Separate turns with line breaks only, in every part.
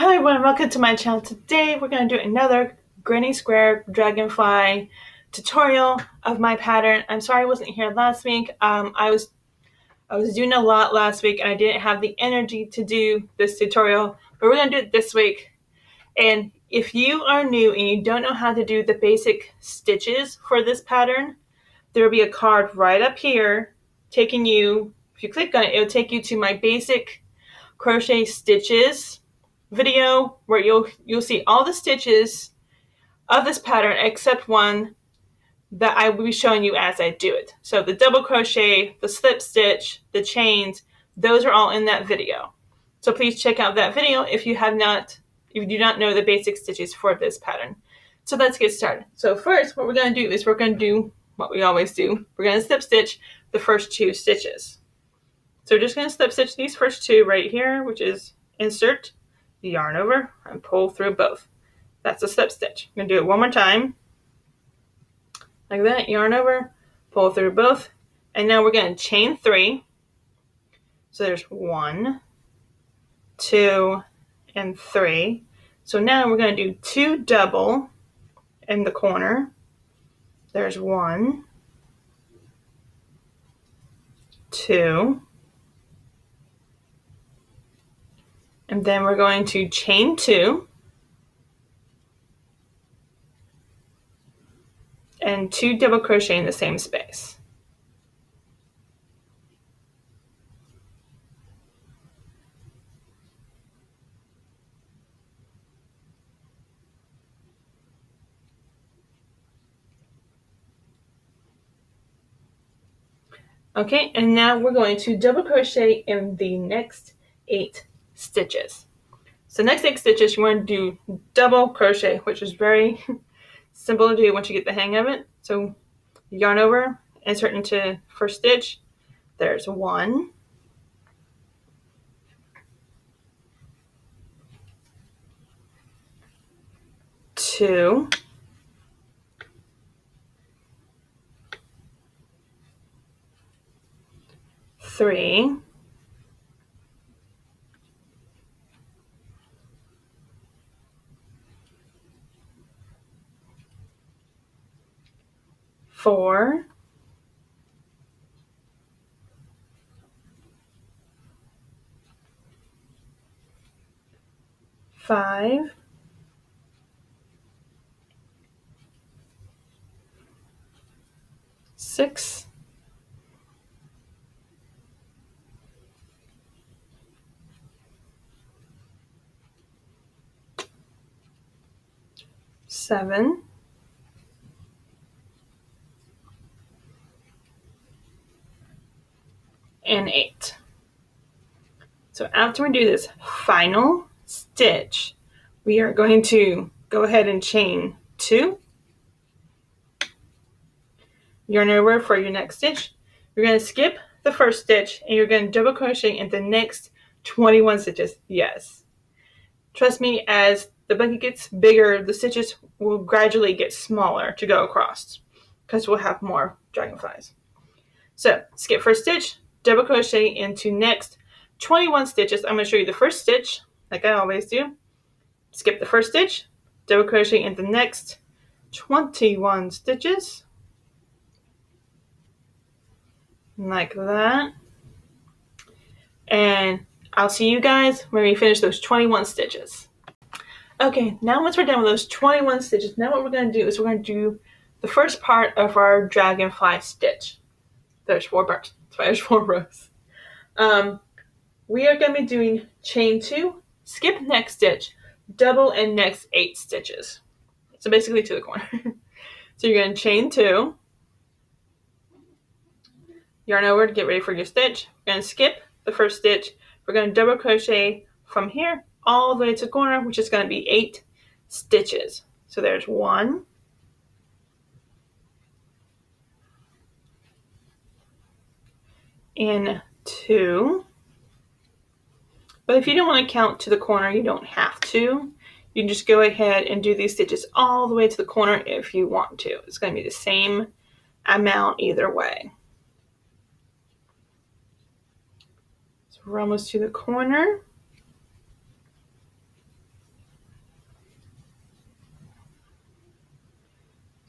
Hi everyone, welcome to my channel. Today we're going to do another granny square dragonfly tutorial of my pattern. I'm sorry I wasn't here last week. I was doing a lot last week and I didn't have the energy to do this tutorial, but we're going to do it this week. And if you are new and you don't know how to do the basic stitches for this pattern, there will be a card right up here taking you, if you click on it, it'll take you to my basic crochet stitches video where you'll see all the stitches of this pattern except one that I will be showing you as I do it. So the double crochet, the slip stitch, the chains, those are all in that video. So please check out that video if you do not know the basic stitches for this pattern. So let's get started. So first what we're going to do is we're going to do what we always do. We're going to slip stitch the first two stitches. So we're just going to slip stitch these first two right here, which is insert, yarn over, and pull through both. That's a slip stitch. I'm going to do it one more time. Like that, yarn over, pull through both. And now we're going to chain 3. So there's 1, 2, and 3. So now we're going to do 2 double in the corner. There's 1, 2, and then we're going to chain 2 and 2 double crochet in the same space. Okay, and now we're going to double crochet in the next 8 stitches. So next 8 stitches, you want to do double crochet, which is very simple to do once you get the hang of it. So yarn over, insert into first stitch. There's 1, 2, 3, 4, 5, 6, 7, and 8. So after we do this final stitch, we are going to go ahead and chain 2, yarn over for your next stitch. You're going to skip the first stitch and you're going to double crochet in the next 21 stitches. Yes. Trust me, as the bucket gets bigger, the stitches will gradually get smaller to go across because we'll have more dragonflies. So skip first stitch, double crochet into next 21 stitches. I'm going to show you the first stitch like I always do. Skip the first stitch, double crochet into the next 21 stitches. Like that. And I'll see you guys when we finish those 21 stitches. Okay, now once we're done with those 21 stitches, now what we're going to do is we're going to do the first part of our dragonfly stitch. There's 4 parts, that's why there's 4 rows. We are going to be doing chain 2, skip next stitch, double in next 8 stitches. So basically to the corner. So you're going to chain 2, yarn over to get ready for your stitch. We're going to skip the first stitch. We're going to double crochet from here all the way to the corner, which is going to be 8 stitches. So there's 1, 2. But if you don't want to count to the corner, you don't have to. You can just go ahead and do these stitches all the way to the corner if you want to. It's going to be the same amount either way. So we're almost to the corner.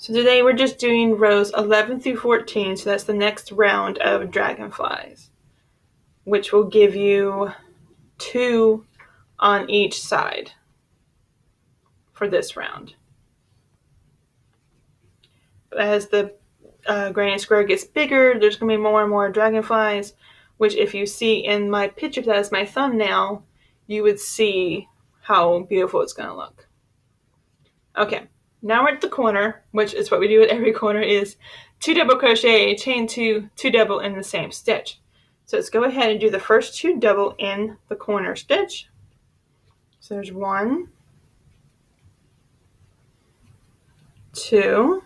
So today we're just doing rows 11 through 14, so that's the next round of dragonflies, which will give you 2 on each side for this round. But as the granny square gets bigger, there's going to be more and more dragonflies, which if you see in my picture that is my thumbnail, you would see how beautiful it's going to look. Okay. Now we're at the corner, which is what we do at every corner, is 2 double crochet, chain 2, 2 double in the same stitch. So let's go ahead and do the first 2 double in the corner stitch. So there's 1, 2,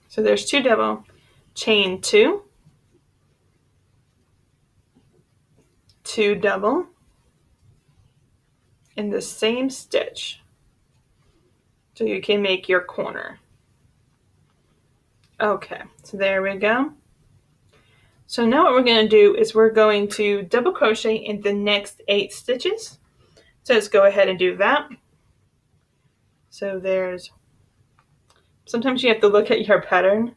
so there's 2 double, chain 2, 2 double in the same stitch, so you can make your corner. Okay, so there we go. So now what we're going to do is we're going to double crochet in the next 8 stitches. So let's go ahead and do that. So there's, sometimes you have to look at your pattern,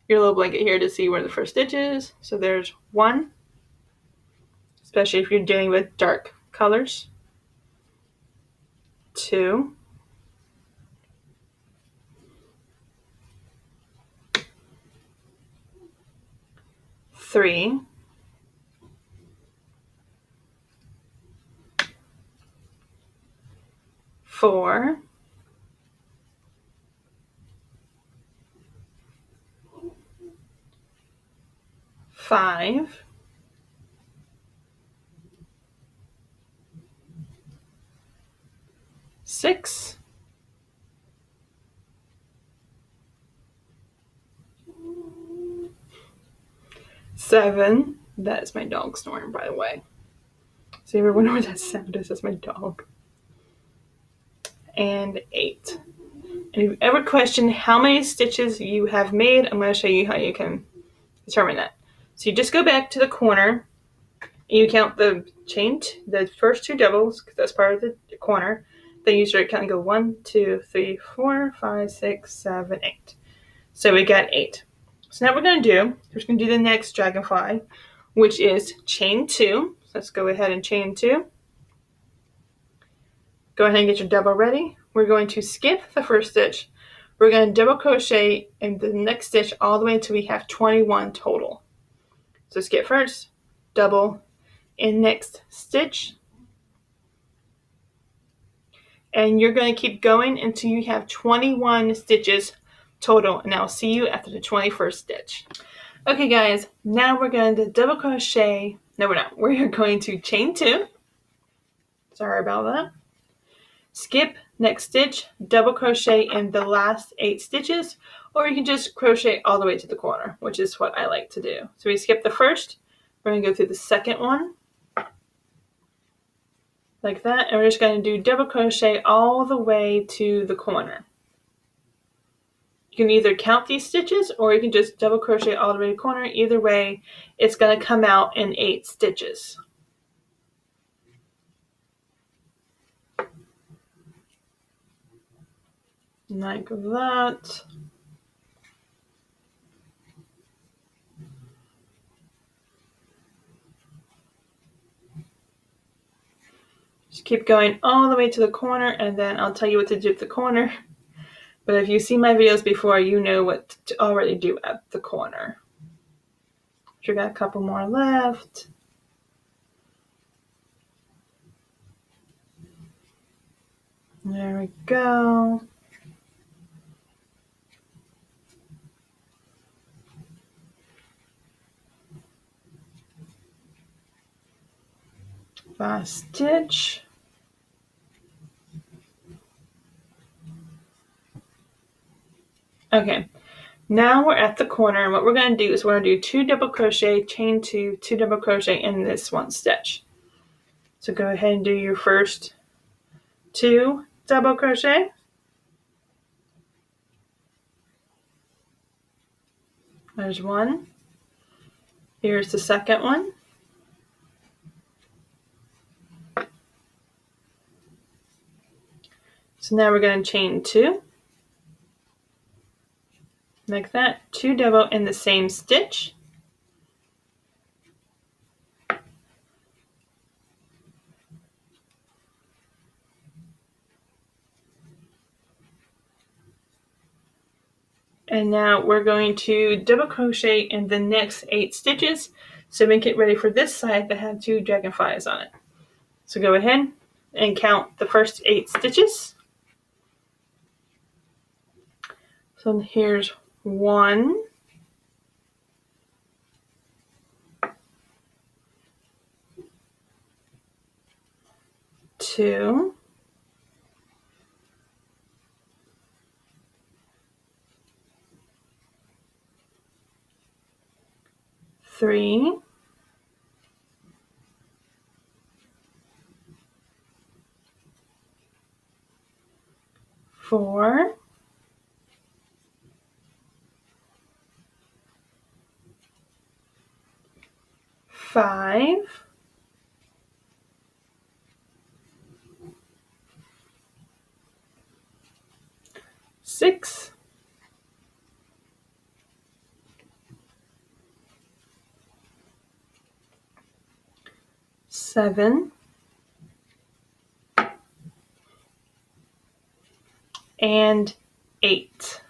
your little blanket here, to see where the first stitch is. So there's 1, especially if you're dealing with dark colors. 2, 3, 4, 5, 6, 7. That's my dog snoring, by the way. So you ever wonder what that sound is? That's my dog. And 8. And if you ever question how many stitches you have made, I'm going to show you how you can determine that. So you just go back to the corner and you count the chain, the first 2 doubles, because that's part of the corner. Then you start counting, go 1, 2, 3, 4, 5, 6, 7, 8. So we got 8. So now what we're going to do, we're just going to do the next dragonfly, which is chain 2. So let's go ahead and chain 2. Go ahead and get your double ready. We're going to skip the first stitch. We're going to double crochet in the next stitch all the way until we have 21 total. So skip first, double in next stitch, and you're going to keep going until you have 21 stitches total, and I'll see you after the 21st stitch. Okay guys, now we're going to double crochet, no we're not, we're going to chain 2, sorry about that, skip next stitch, double crochet in the last 8 stitches, or you can just crochet all the way to the corner, which is what I like to do. So we skip the first, we're going to go through the second one, like that, and we're just going to do double crochet all the way to the corner. You can either count these stitches or you can just double crochet all the way to the corner. Either way, it's going to come out in 8 stitches. Like that. Just keep going all the way to the corner, and then I'll tell you what to do at the corner. But if you've seen my videos before, you know what to already do at the corner. We got a couple more left. There we go. Last stitch. Okay, now we're at the corner, and what we're going to do is we're going to do 2 double crochet, chain 2, 2 double crochet in this one stitch. So go ahead and do your first 2 double crochet. There's 1. Here's the second one. So now we're going to chain 2, like that, 2 double in the same stitch. And now we're going to double crochet in the next 8 stitches, so make it ready for this side that had 2 dragonflies on it. So go ahead and count the first 8 stitches. So here's 1, 2, 3, 4, 5, 6, 7, and 8.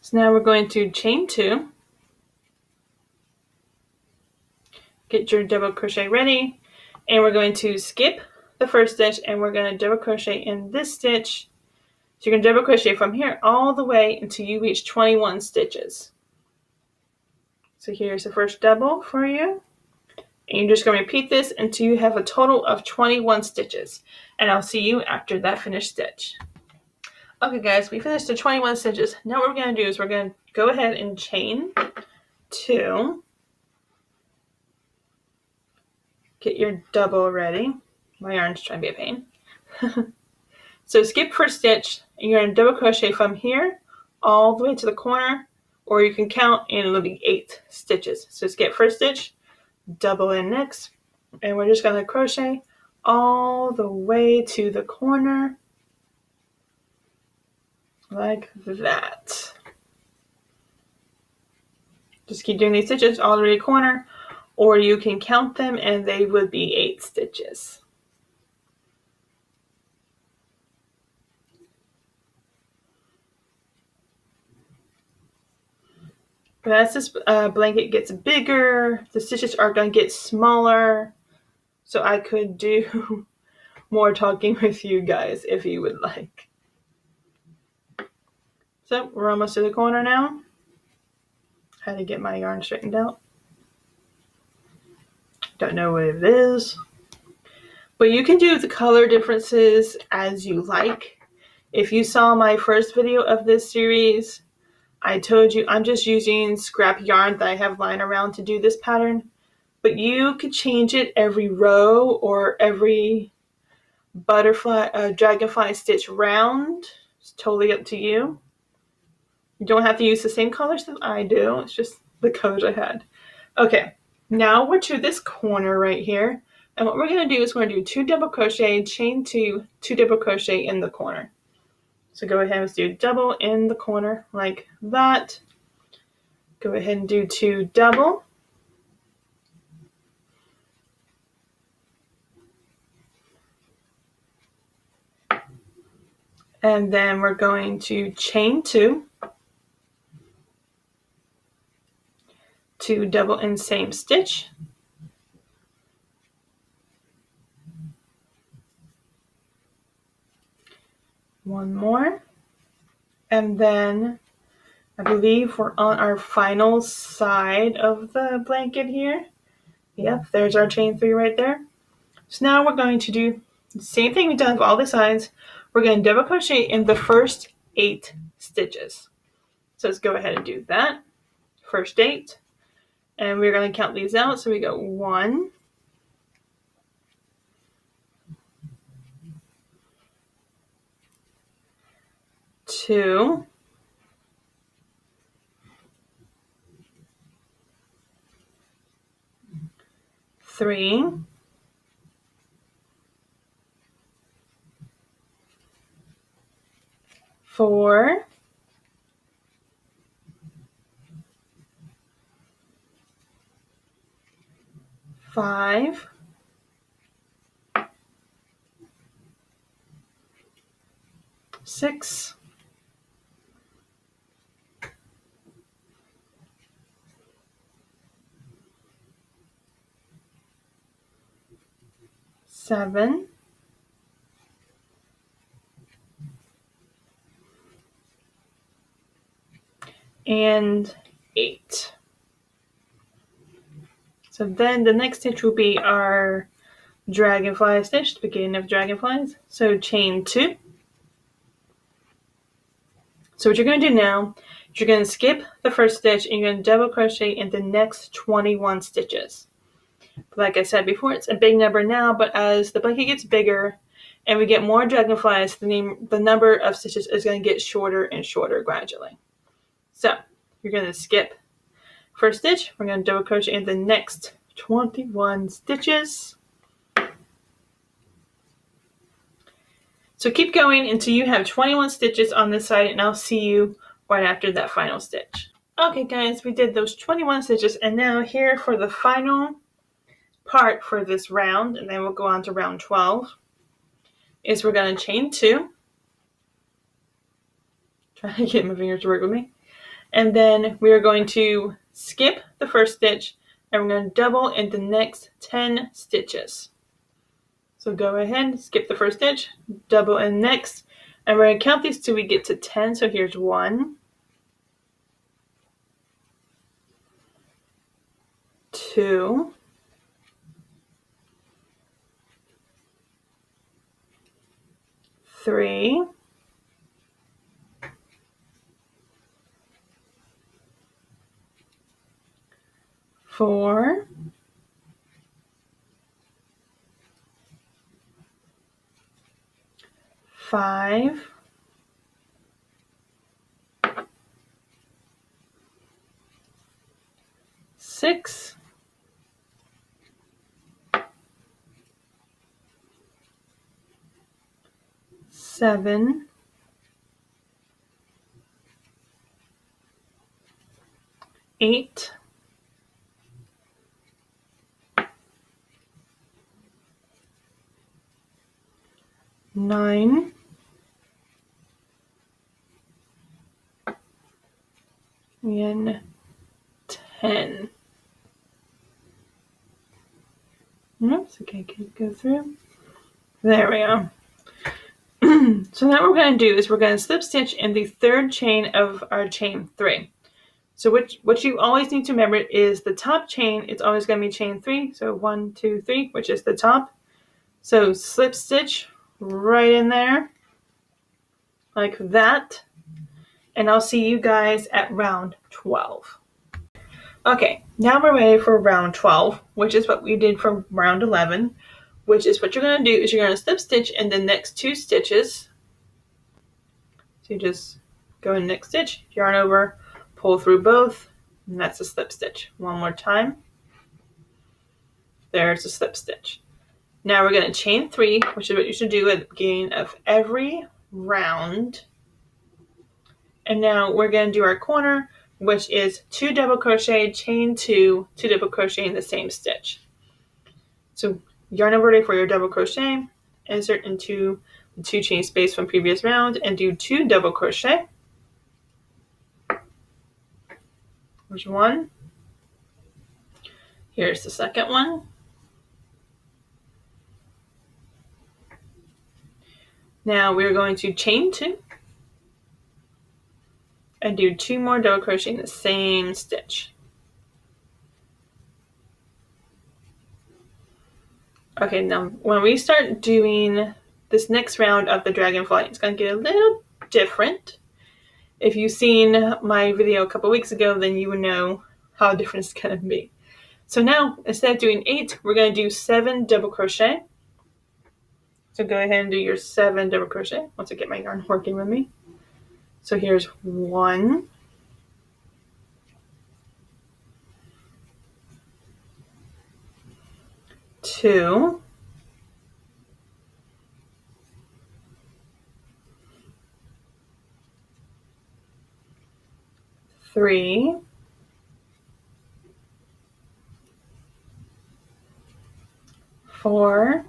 So now we're going to chain 2, get your double crochet ready, and we're going to skip the first stitch and we're going to double crochet in this stitch. So you're going to double crochet from here all the way until you reach 21 stitches. So here's the first double for you. And you're just going to repeat this until you have a total of 21 stitches. And I'll see you after that finished stitch. Okay guys, we finished the 21 stitches. Now what we're going to do is we're going to go ahead and chain 2. Get your double ready. My yarn's trying to be a pain. So skip first stitch and you're going to double crochet from here all the way to the corner, or you can count and it'll be 8 stitches. So skip first stitch, double in next, and we're just going to crochet all the way to the corner like that. Just keep doing these stitches all the way to the corner, or you can count them and they would be 8 stitches. But as this blanket gets bigger, the stitches are going to get smaller, so I could do more talking with you guys if you would like. So we're almost to the corner now. Had to get my yarn straightened out. Don't know what it is. But you can do the color differences as you like. If you saw my first video of this series, I told you I'm just using scrap yarn that I have lying around to do this pattern. But you could change it every row or every butterfly, dragonfly stitch round. It's totally up to you. You don't have to use the same colors that I do. It's just the colors I had. Okay, now we're to this corner right here. And what we're going to do is we're going to do 2 double crochet, chain 2, 2 double crochet in the corner. So go ahead and do double in the corner like that. Go ahead and do 2 double. And then we're going to chain 2. 2 double in same stitch. One more. And then I believe we're on our final side of the blanket here. Yep, there's our chain 3 right there. So now we're going to do the same thing we've done with all the sides. We're going to double crochet in the first 8 stitches. So let's go ahead and do that. First 8. And we're going to count these out. So we go 1, 2, 3, 4, 5, 6, 7, and 8. So then the next stitch will be our dragonfly stitch, the beginning of dragonflies. So chain 2. So what you're going to do now is you're going to skip the first stitch and you're going to double crochet in the next 21 stitches. Like I said before, it's a big number now, but as the blanket gets bigger and we get more dragonflies, the number of stitches is going to get shorter and shorter gradually. So you're going to skip first stitch. We're going to double crochet in the next 21 stitches. So keep going until you have 21 stitches on this side, and I'll see you right after that final stitch. Okay guys, we did those 21 stitches, and now here for the final part for this round, and then we'll go on to round 12, is we're going to chain 2. Try to get my fingers to work with me. And then we are going to skip the first stitch, and we're going to double in the next 10 stitches. So go ahead, skip the first stitch, double in next, and we're going to count these till we get to 10. So here's 1, 2, 3, 4, 5, 6, 7, 8, 9, and 10. Oops, okay, can you go through? There we go. So now what we're going to do is we're going to slip stitch in the third chain of our chain 3. So what you always need to remember is the top chain, it's always going to be chain 3. So 1, 2, 3, which is the top. So slip stitch right in there, like that. And I'll see you guys at round 12. Okay, now we're ready for round 12, which is what we did for round 11, which is what you're going to do is you're going to slip stitch in the next 2 stitches. So you just go in the next stitch, yarn over, pull through both, and that's a slip stitch. One more time. There's a slip stitch. Now we're going to chain 3, which is what you should do at the beginning of every round. And now we're going to do our corner, which is 2 double crochet, chain 2, 2 double crochet in the same stitch. So yarn over for your double crochet, insert into the 2 chain space from previous round, and do 2 double crochet. There's 1. Here's the second one. Now we're going to chain 2 and do 2 more double crochet in the same stitch. Okay, now when we start doing this next round of the dragonfly, it's going to get a little different. If you've seen my video a couple weeks ago, then you would know how different it's going to be. So now, instead of doing 8, we're going to do 7 double crochet. So go ahead and do your 7 double crochet once I get my yarn working with me. So here's 1, 2, 3, 3, 4,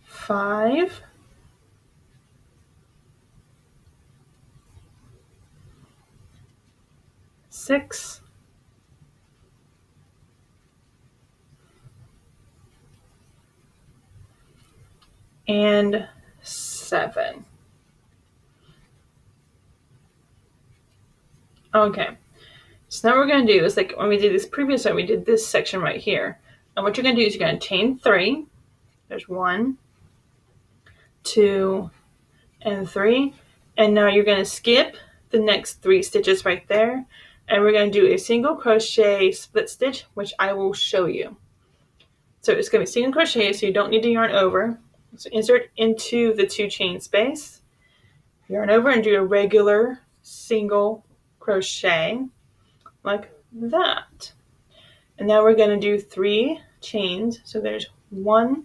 5, 6, and 7. Okay, so now what we're going to do is like when we did this previous one, we did this section right here. And what you're going to do is you're going to chain 3. There's 1, 2, and 3. And now you're going to skip the next 3 stitches right there. And we're going to do a single crochet split stitch, which I will show you. So it's going to be single crochet, so you don't need to yarn over. So insert into the 2 chain space, yarn over, and do a regular single crochet like that. And now we're going to do 3 chains. So there's 1,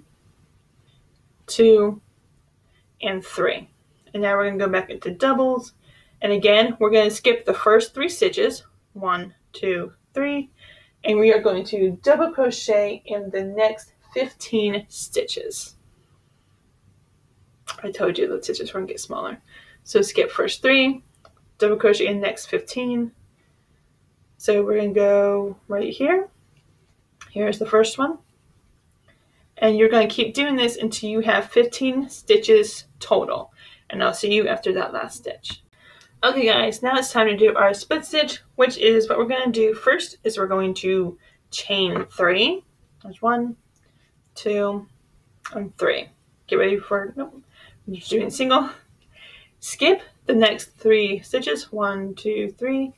2, and 3. And now we're going to go back into doubles. And again, we're going to skip the first 3 stitches, 1, 2, 3, and we are going to double crochet in the next 15 stitches. I told you the stitches were going to get smaller. So skip first 3, double crochet in next 15. So we're going to go right here. Here's the first one. And you're going to keep doing this until you have 15 stitches total. And I'll see you after that last stitch. Okay guys, now it's time to do our split stitch, which is what we're going to do first is we're going to chain 3. There's 1, 2, and 3. Get ready for, nope, you're doing single. Skip the next 3 stitches, 1, 2, 3,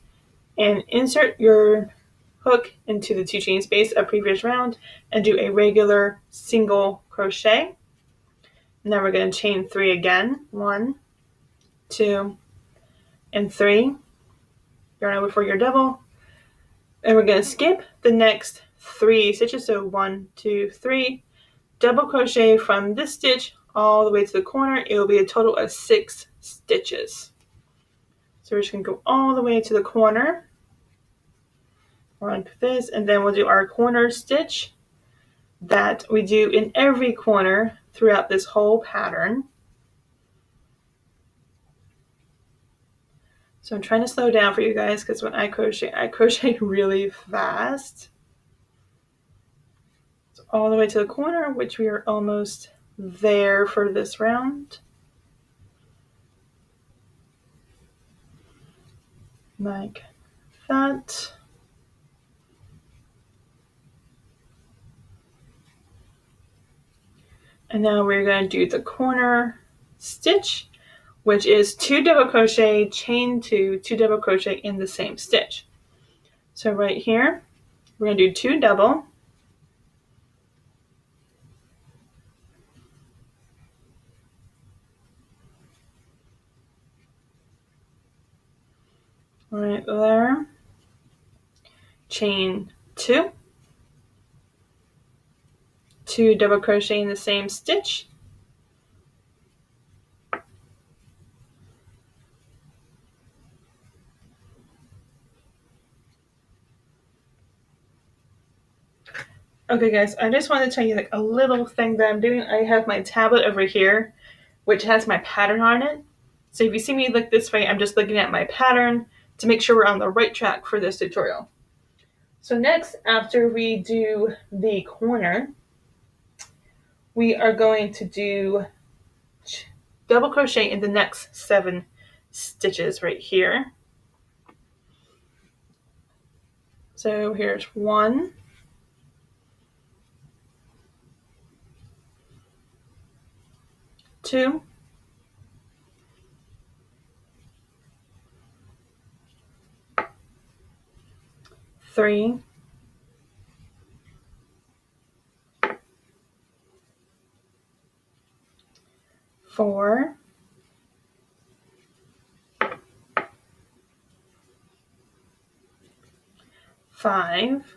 and insert your hook into the 2 chain space of previous round and do a regular single crochet. Now we're going to chain 3 again, 1, 2, and 3. Yarn over for your double, and we're going to skip the next 3 stitches, so 1, 2, 3, double crochet from this stitch all the way to the corner. It will be a total of 6 stitches. So we're just going to go all the way to the corner like this, and then we'll do our corner stitch that we do in every corner throughout this whole pattern. So I'm trying to slow down for you guys because when I crochet really fast. So all the way to the corner, which we are almost there for this round. Like that. And now we're going to do the corner stitch, which is 2 double crochet, chain 2, 2 double crochet in the same stitch. So right here, we're going to do 2 double, right there, chain 2, 2 double crochet in the same stitch, okay guys, I just want to tell you like a little thing that I'm doing. I have my tablet over here, which has my pattern on it. So if you see me look this way, I'm just looking at my pattern to make sure we're on the right track for this tutorial. So next, after we do the corner, we are going to do double crochet in the next 7 stitches right here. So here's 1, 2, 3, 4, 5,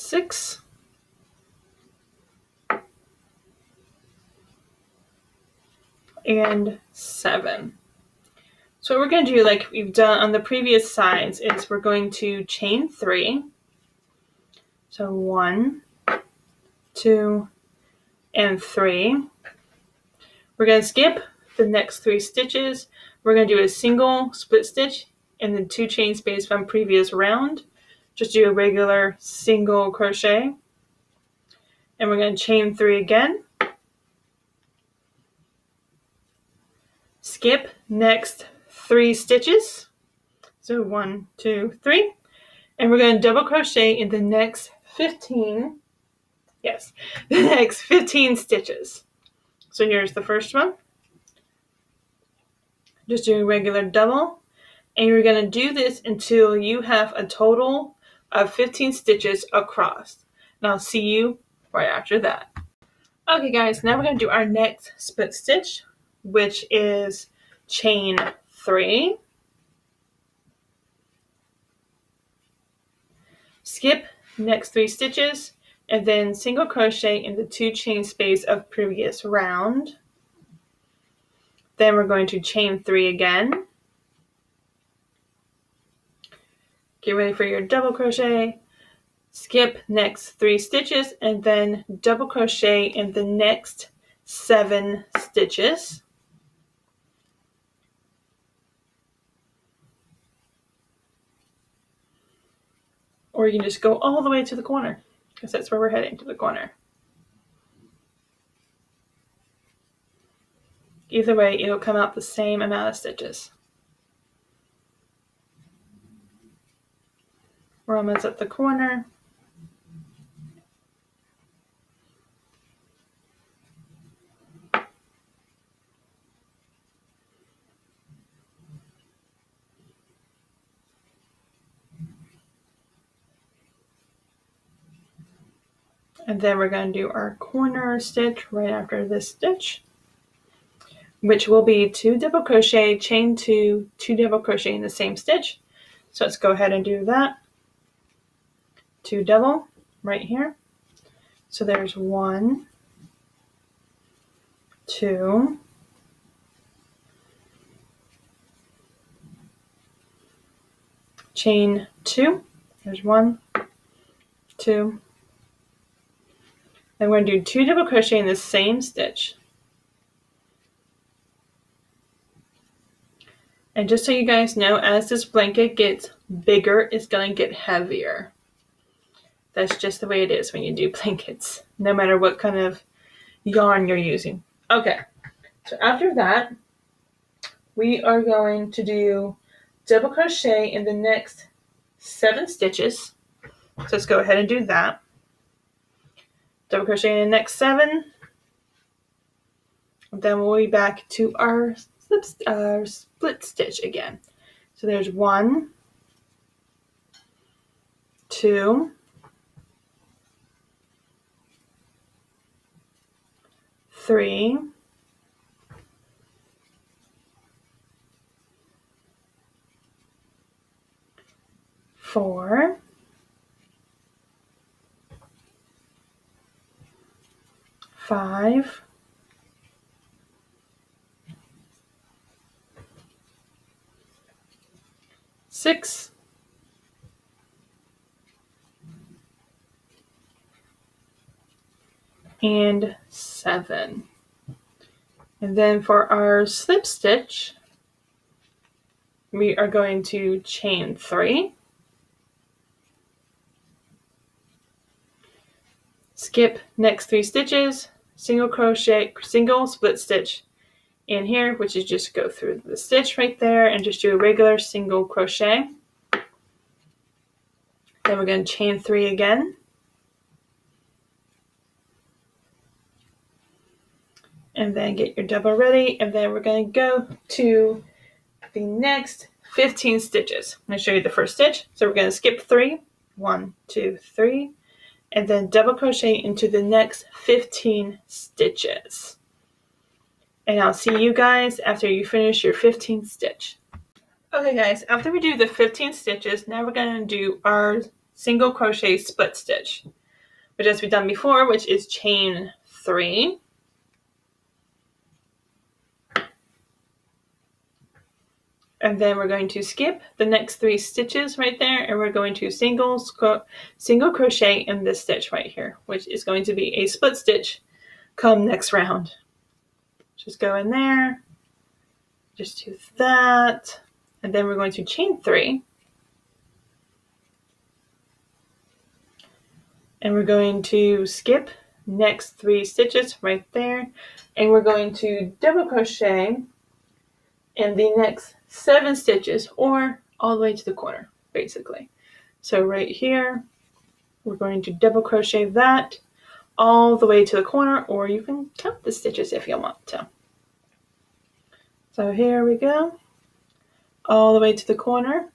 6, and 7. So what we're going to do, like we've done on the previous sides, is we're going to chain 3. So 1, 2, and 3. We're going to skip the next 3 stitches. We're going to do a single split stitch and then 2 chain space from previous round. Just do a regular single crochet. And we're going to chain 3 again. Skip next 3 stitches. So 1, 2, 3. And we're going to double crochet in the next 15. Yes, the next 15 stitches. So here's the first one. Just doing regular double. And you're going to do this until you have a total of 15 stitches across. And I'll see you right after that. Okay guys, now we're going to do our next split stitch, which is chain 3. Skip next 3 stitches and then single crochet in the 2 chain space of previous round. Then we're going to chain 3 again. Get ready for your double crochet. Skip next 3 stitches and then double crochet in the next 7 stitches. Or you can just go all the way to the corner, because that's where we're heading, to the corner. Either way, it'll come out the same amount of stitches. We're almost at the corner. And then we're going to do our corner stitch right after this stitch, which will be 2 double crochet, chain 2, 2 double crochet in the same stitch. So let's go ahead and do that. 2 double right here. So there's 1, 2, chain 2. There's 1, 2. And we're going to do 2 double crochet in the same stitch. And just so you guys know, as this blanket gets bigger, it's going to get heavier. That's just the way it is when you do blankets, no matter what kind of yarn you're using. Okay, so after that, we are going to do double crochet in the next 7 stitches. So let's go ahead and do that. Double crochet in the next 7. And then we'll be back to our split stitch again. So there's 1, 2, 3, 4, 5, 6, and 7. And then for our slip stitch, we are going to chain 3, skip next 3 stitches, single crochet, single split stitch in here, which is just go through the stitch right there and just do a regular single crochet. Then we're going to chain 3 again. And then get your double ready, and then we're going to go to the next 15 stitches. I'm going to show you the first stitch. So we're going to skip 3, 1, 2, 3, and then double crochet into the next 15 stitches. And I'll see you guys after you finish your 15th stitch. Okay guys, after we do the 15 stitches, now we're going to do our single crochet split stitch, which as we've done before, which is chain 3. And then we're going to skip the next 3 stitches right there, and we're going to single crochet in this stitch right here, which is going to be a split stitch come next round. Just go in there, just do that, and then we're going to chain 3. And we're going to skip next 3 stitches right there, and we're going to double crochet in the next 7 stitches, or all the way to the corner, basically. So right here, we're going to double crochet that all the way to the corner, or you can count the stitches if you want to. So here we go, all the way to the corner.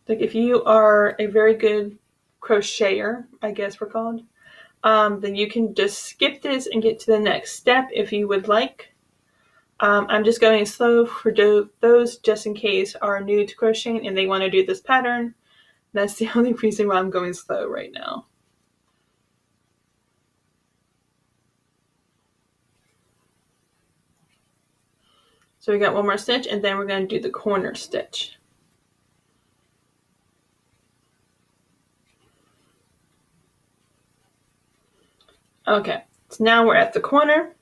Like if you are a very good crocheter, I guess we're called, then you can just skip this and get to the next step if you would like. I'm just going slow for those just in case are new to crocheting and they want to do this pattern. That's the only reason why I'm going slow right now. So we got one more stitch, and then we're going to do the corner stitch. Okay, so now we're at the corner,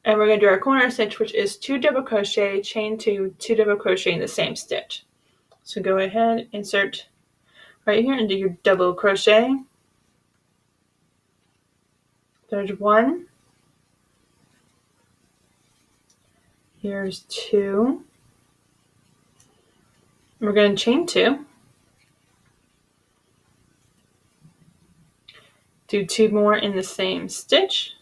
and we're going to do our corner stitch, which is 2 double crochet, chain 2, 2 double crochet in the same stitch. So go ahead, insert right here, and do your double crochet. There's 1. Here's 2. We're going to chain 2. Do 2 more in the same stitch.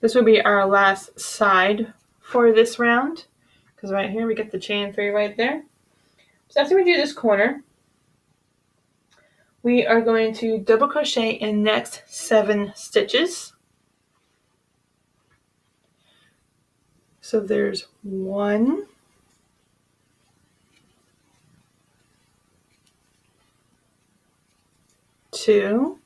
This will be our last side for this round, because right here we get the chain 3 right there. So after we do this corner, we are going to double crochet in the next 7 stitches. So there's 1, 2,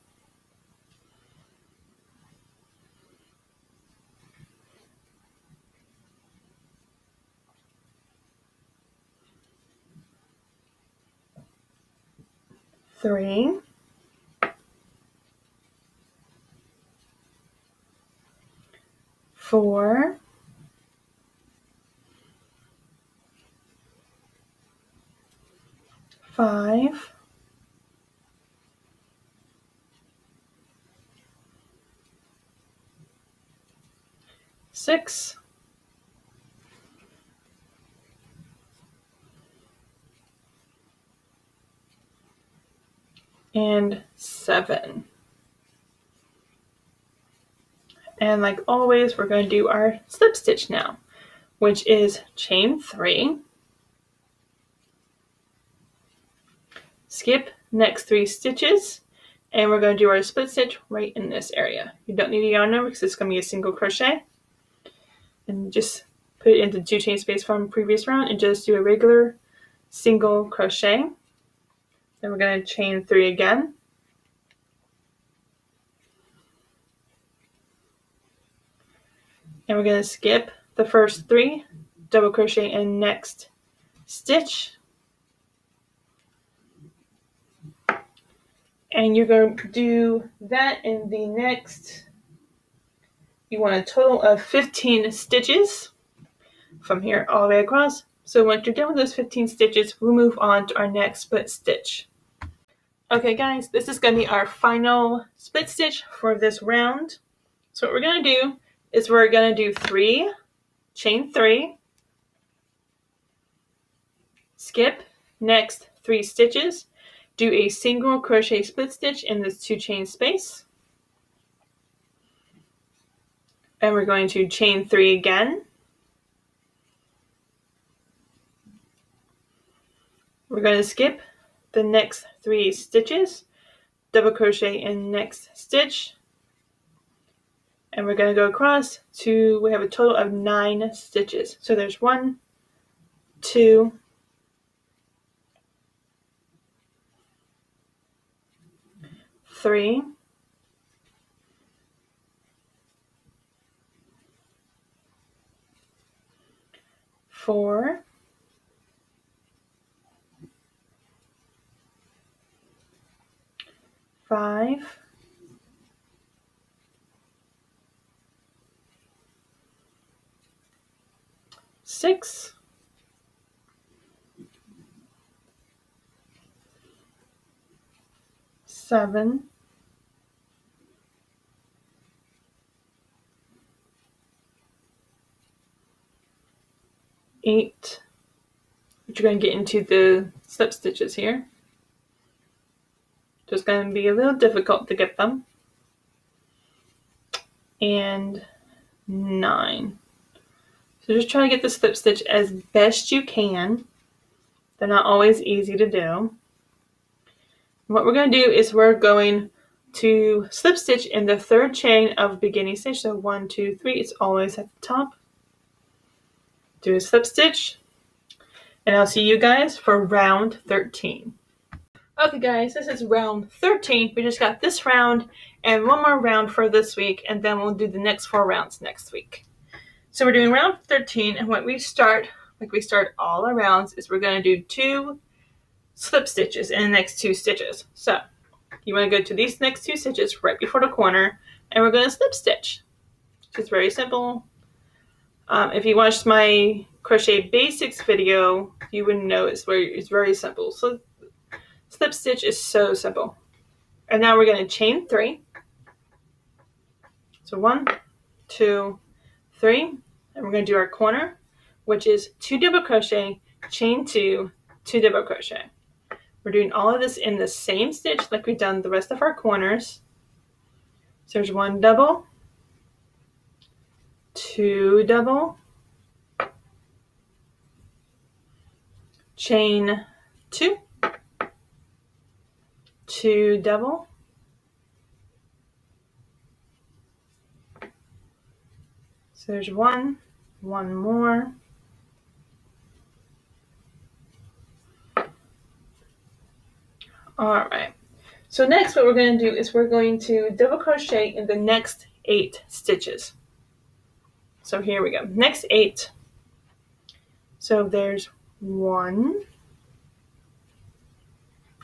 3, 4, 5, 6, and 7. And like always, we're going to do our slip stitch now, which is chain 3, skip next 3 stitches, and we're going to do our split stitch right in this area. You don't need a yarn over because it's going to be a single crochet. And just put it into 2 chain space from previous round and just do a regular single crochet. Then we're going to chain 3 again. And we're going to skip the first 3, double crochet in next stitch. And you're going to do that in the next, you want a total of 15 stitches from here all the way across. So once you're done with those 15 stitches, we'll move on to our next split stitch. Okay guys, this is going to be our final split stitch for this round. So what we're going to do is we're going to do 3, chain 3, skip next 3 stitches, do a single crochet split stitch in this 2 chain space, and we're going to chain 3 again, We're going to skip the next 3 stitches, double crochet in next stitch, and we're going to go across to, we have a total of 9 stitches. So there's 1, 2, 3, 4, 5, 6, 7, 8, which you're going to get into the slip stitches here. So it's going to be a little difficult to get them. And 9. So just try to get the slip stitch as best you can. They're not always easy to do. What we're going to do is we're going to slip stitch in the 3rd chain of beginning stitch. So 1, 2, 3, it's always at the top. Do a slip stitch, and I'll see you guys for round 13. Okay guys, this is round 13. We just got this round and 1 more round for this week, and then we'll do the next 4 rounds next week. So we're doing round 13, and what we start, like we start all our rounds, is we're going to do 2 slip stitches in the next 2 stitches. So you want to go to these next 2 stitches right before the corner, and we're going to slip stitch. It's very simple. If you watched my crochet basics video, you would know it's very simple. So slip stitch is so simple. And now we're going to chain 3. So 1, 2, 3, and we're going to do our corner, which is 2 double crochet, chain 2, 2 double crochet. We're doing all of this in the same stitch like we've done the rest of our corners. So there's 1 double, 2 double, chain 2, 2 double, so there's 1 more, all right. So next what we're going to do is we're going to double crochet in the next 8 stitches. So here we go, next 8. So there's 1.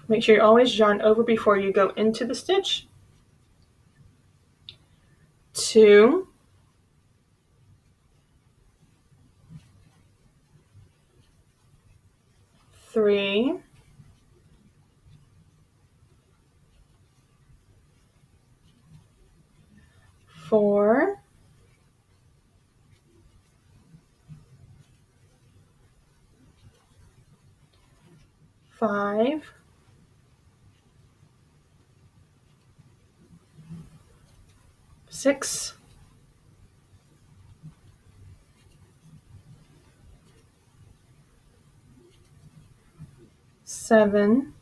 Make sure you always yarn over before you go into the stitch. 2, 3, 4, 5, 6, 7,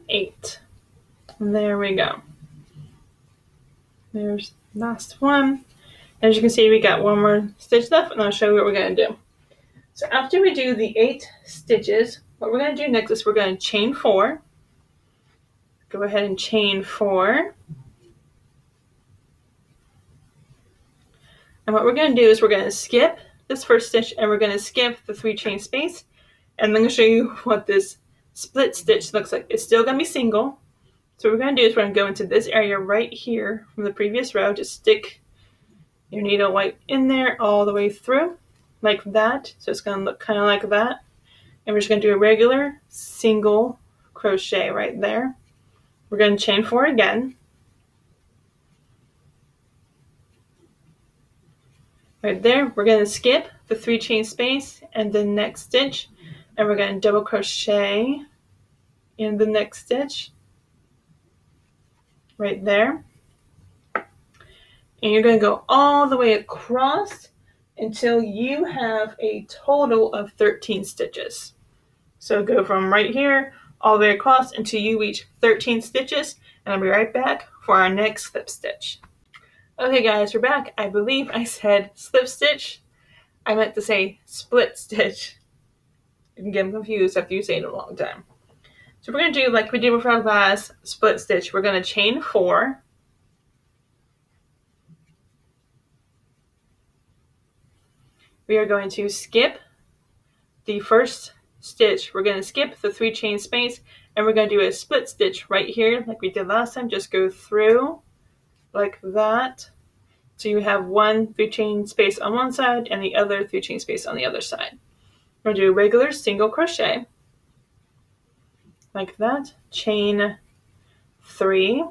8. There we go. There's the last one. As you can see, we got 1 more stitch left, and I'll show you what we're going to do. So after we do the 8 stitches, what we're going to do next is we're going to chain 4. Go ahead and chain 4. And what we're going to do is we're going to skip this first stitch, and we're going to skip the 3 chain space. And I'm going to show you what this split stitch looks like. It's still going to be single. So what we're going to do is we're going to go into this area right here from the previous row. Just stick your needle right in there all the way through like that. So it's going to look kind of like that. And we're just going to do a regular single crochet right there. We're going to chain 4 again. Right there, we're going to skip the 3 chain space and the next stitch, and we're going to double crochet in the next stitch right there. And you're going to go all the way across until you have a total of 13 stitches. So go from right here all the way across until you reach 13 stitches, and I'll be right back for our next slip stitch. Okay guys, we're back. I believe I said slip stitch. I meant to say split stitch. You can get them confused after you say it a long time. So we're going to do like we did with our last split stitch. We're going to chain 4. We are going to skip the first stitch. We're going to skip the 3 chain space, and we're going to do a split stitch right here like we did last time. Just go through like that. So you have 1 3 chain space on one side and the other 3 chain space on the other side. We're going to do a regular single crochet like that. Chain 3.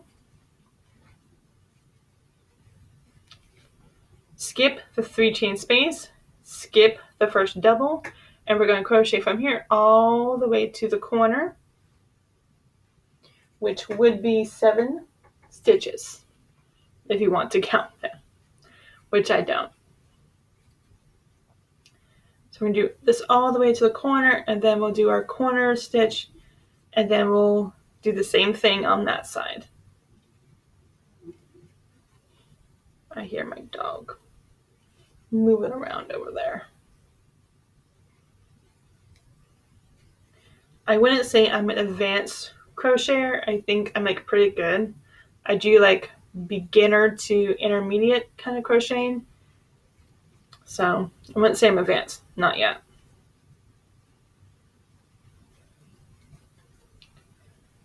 Skip the 3 chain space. Skip the first double. And we're going to crochet from here all the way to the corner, which would be 7 stitches if you want to count them, which I don't. So we're going to do this all the way to the corner, and then we'll do our corner stitch, and then we'll do the same thing on that side. I hear my dog moving around over there. I wouldn't say I'm an advanced crocheter. I think I'm like pretty good. I do like beginner to intermediate kind of crocheting. So I wouldn't say I'm advanced, not yet.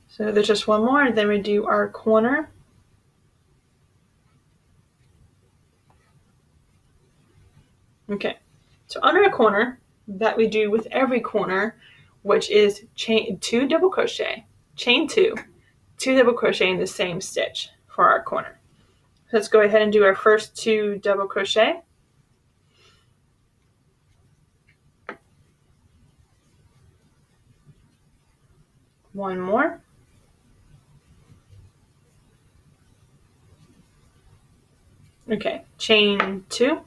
So there's just one more, and then we do our corner. Okay, so under a corner that we do with every corner, which is chain 2 double crochet, chain 2, 2 double crochet in the same stitch for our corner. So let's go ahead and do our first 2 double crochet. One more. Okay, chain 2.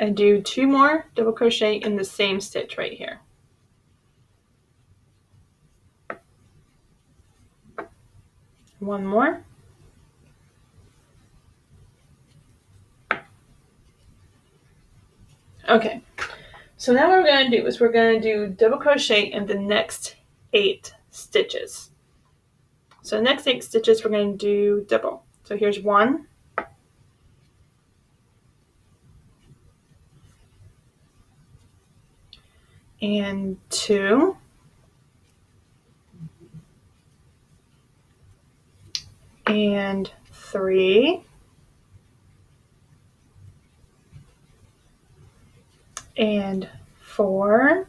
And do 2 more double crochet in the same stitch right here. One more. Okay, so now what we're going to do is we're going to do double crochet in the next 8 stitches. So the next 8 stitches we're going to do double. So here's 1. And 2. And 3. And 4.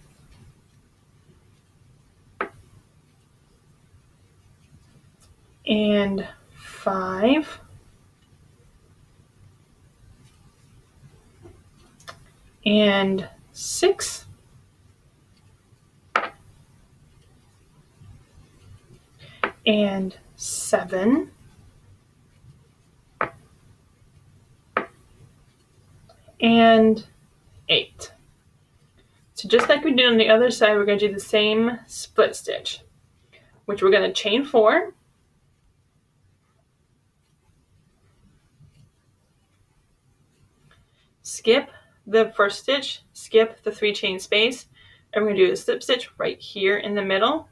And 5. And 6. And 7. And 8. So just like we did on the other side, we're going to do the same split stitch, which we're going to chain 4. Skip the first stitch, skip the 3 chain space, and we're going to do a slip stitch right here in the middle.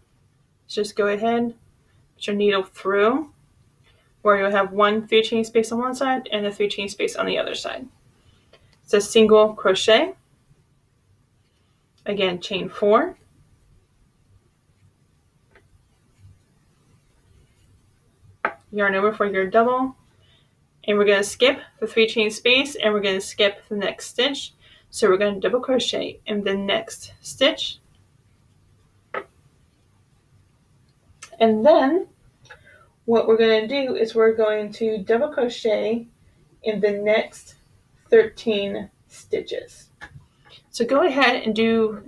So just go ahead, put your needle through where you'll have 1 3 chain space on one side and a 3 chain space on the other side. It's a single crochet. Again, chain 4. Yarn over for your double. And we're going to skip the 3 chain space, and we're going to skip the next stitch. So we're going to double crochet in the next stitch. And then what we're going to do is we're going to double crochet in the next 13 stitches. So go ahead and do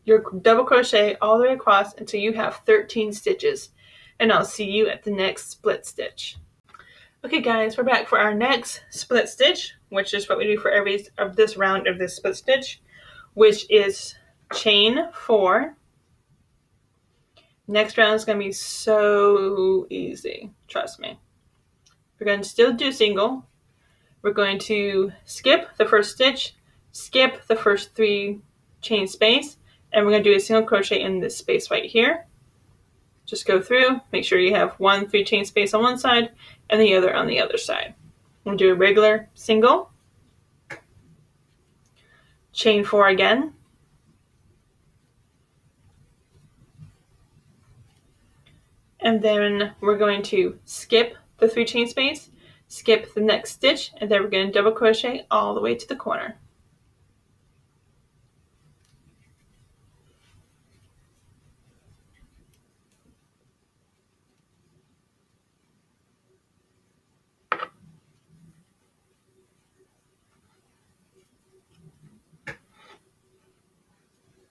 your double crochet all the way across until you have 13 stitches, and I'll see you at the next split stitch. Okay guys, we're back for our next split stitch, which is what we do for every of this round of this split stitch, which is chain 4. Next round is going to be so easy, trust me. We're going to still do single. We're going to skip the first stitch, skip the first 3 chain space, and we're going to do a single crochet in this space right here. Just go through, make sure you have 1 3 chain space on one side and the other on the other side. We'll do a regular single, chain 4 again, and then we're going to skip the 3 chain space, skip the next stitch, and then we're going to double crochet all the way to the corner.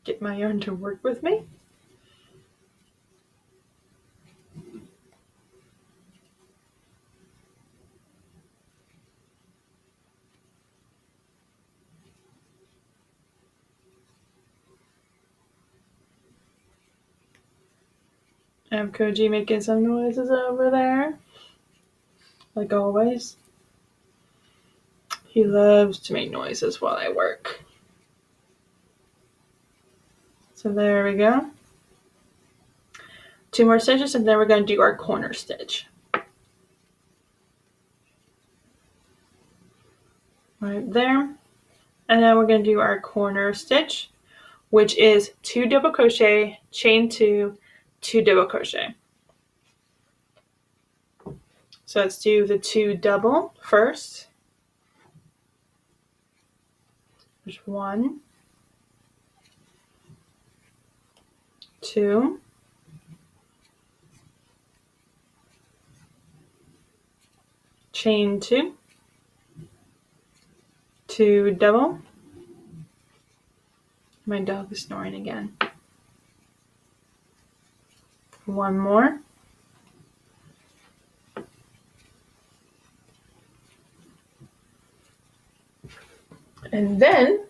Get my yarn to work with me. I have Koji making some noises over there, like always. He loves to make noises while I work. So there we go. 2 more stitches and then we're going to do our corner stitch. Right there. And then we're going to do our corner stitch, which is 2 double crochet, chain 2, 2 double crochet. So let's do the 2 double first. There's 1, 2, chain 2, 2 double. My dog is snoring again. 1 more. And then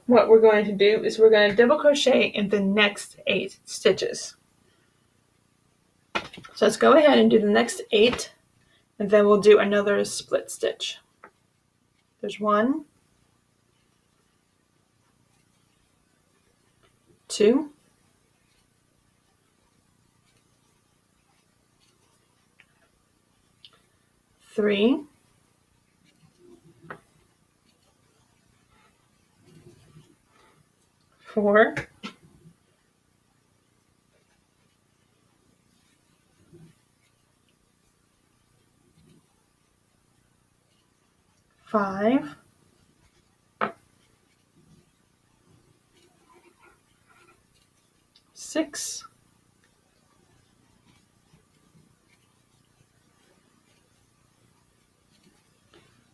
what we're going to do is we're going to double crochet in the next 8 stitches. So let's go ahead and do the next 8, and then we'll do another split stitch. There's 1, 2, 3, 4, 5, 6,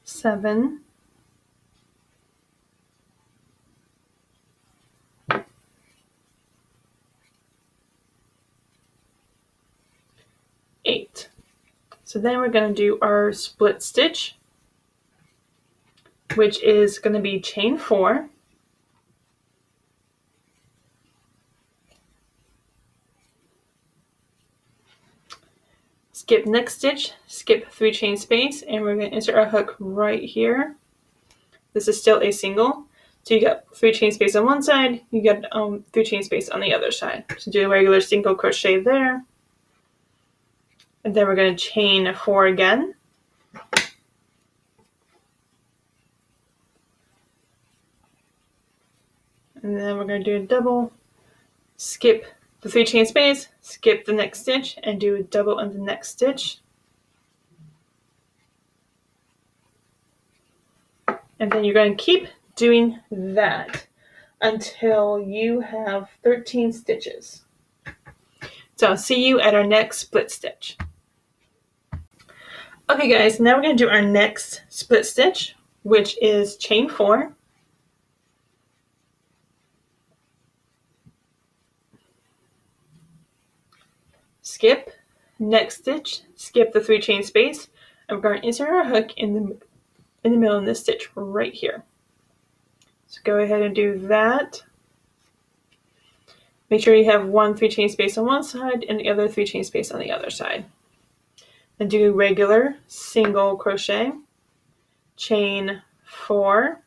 7, 8. So then we're going to do our split stitch, which is going to be chain 4, skip next stitch, skip 3 chain space, and we're going to insert our hook right here. This is still a single, so you got 3 chain space on one side, you got 3 chain space on the other side. So do a regular single crochet there, and then we're going to chain 4 again. And then we're going to do a double, skip the 3 chain space, skip the next stitch, and do a double in the next stitch. And then you're going to keep doing that until you have 13 stitches. So I'll see you at our next split stitch. Okay guys, now we're going to do our next split stitch, which is chain 4. Skip, next stitch, skip the 3 chain space, And we're going to insert our hook in the middle of this stitch right here. So go ahead and do that. Make sure you have 1 3-chain space on one side and the other 3-chain space on the other side. And do regular single crochet, chain 4,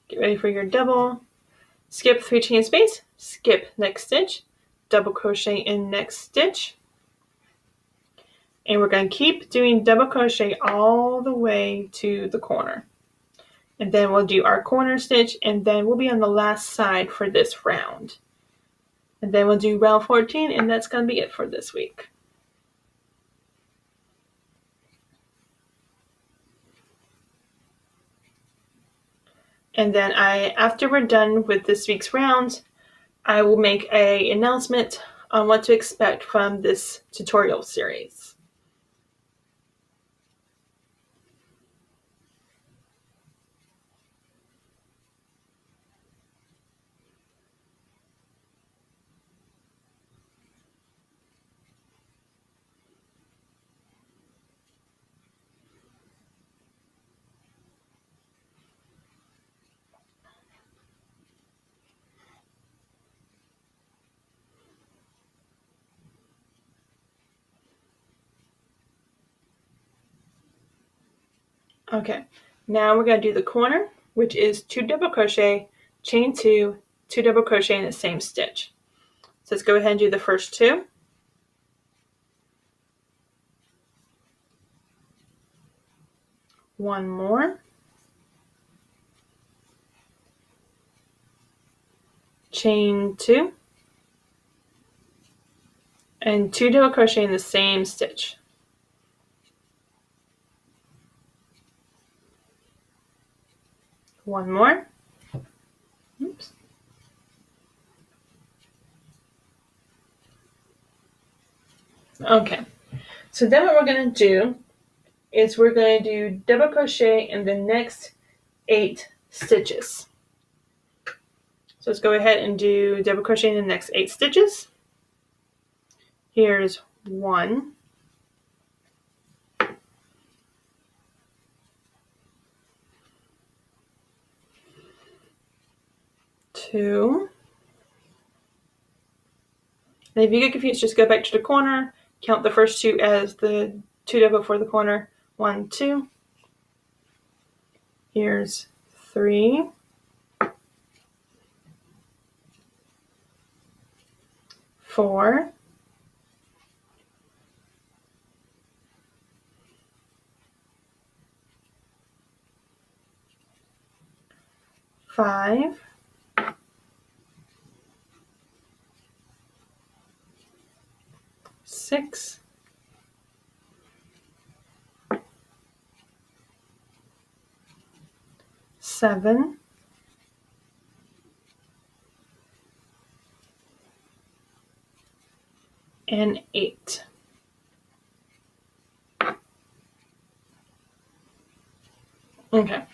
get ready for your double, skip 3-chain space, skip next stitch, double crochet in next stitch, and we're going to keep doing double crochet all the way to the corner. And then we'll do our corner stitch, and then we'll be on the last side for this round. And then we'll do round 14, and that's going to be it for this week. And then after we're done with this week's rounds, I will make an announcement on what to expect from this tutorial series. Okay, now we're going to do the corner, which is 2 double crochet, chain 2, 2 double crochet in the same stitch. So let's go ahead and do the first 2. One more. Chain 2. And 2 double crochet in the same stitch. One more. Oops. Okay, so then what we're going to do is we're going to do double crochet in the next 8 stitches. So let's go ahead and do double crochet in the next 8 stitches. Here's 1, 2, and if you get confused, just go back to the corner, count the first 2 as the 2 double for the corner, 1, 2. Here's 3, 4, 5, 6, 7, 8. Okay.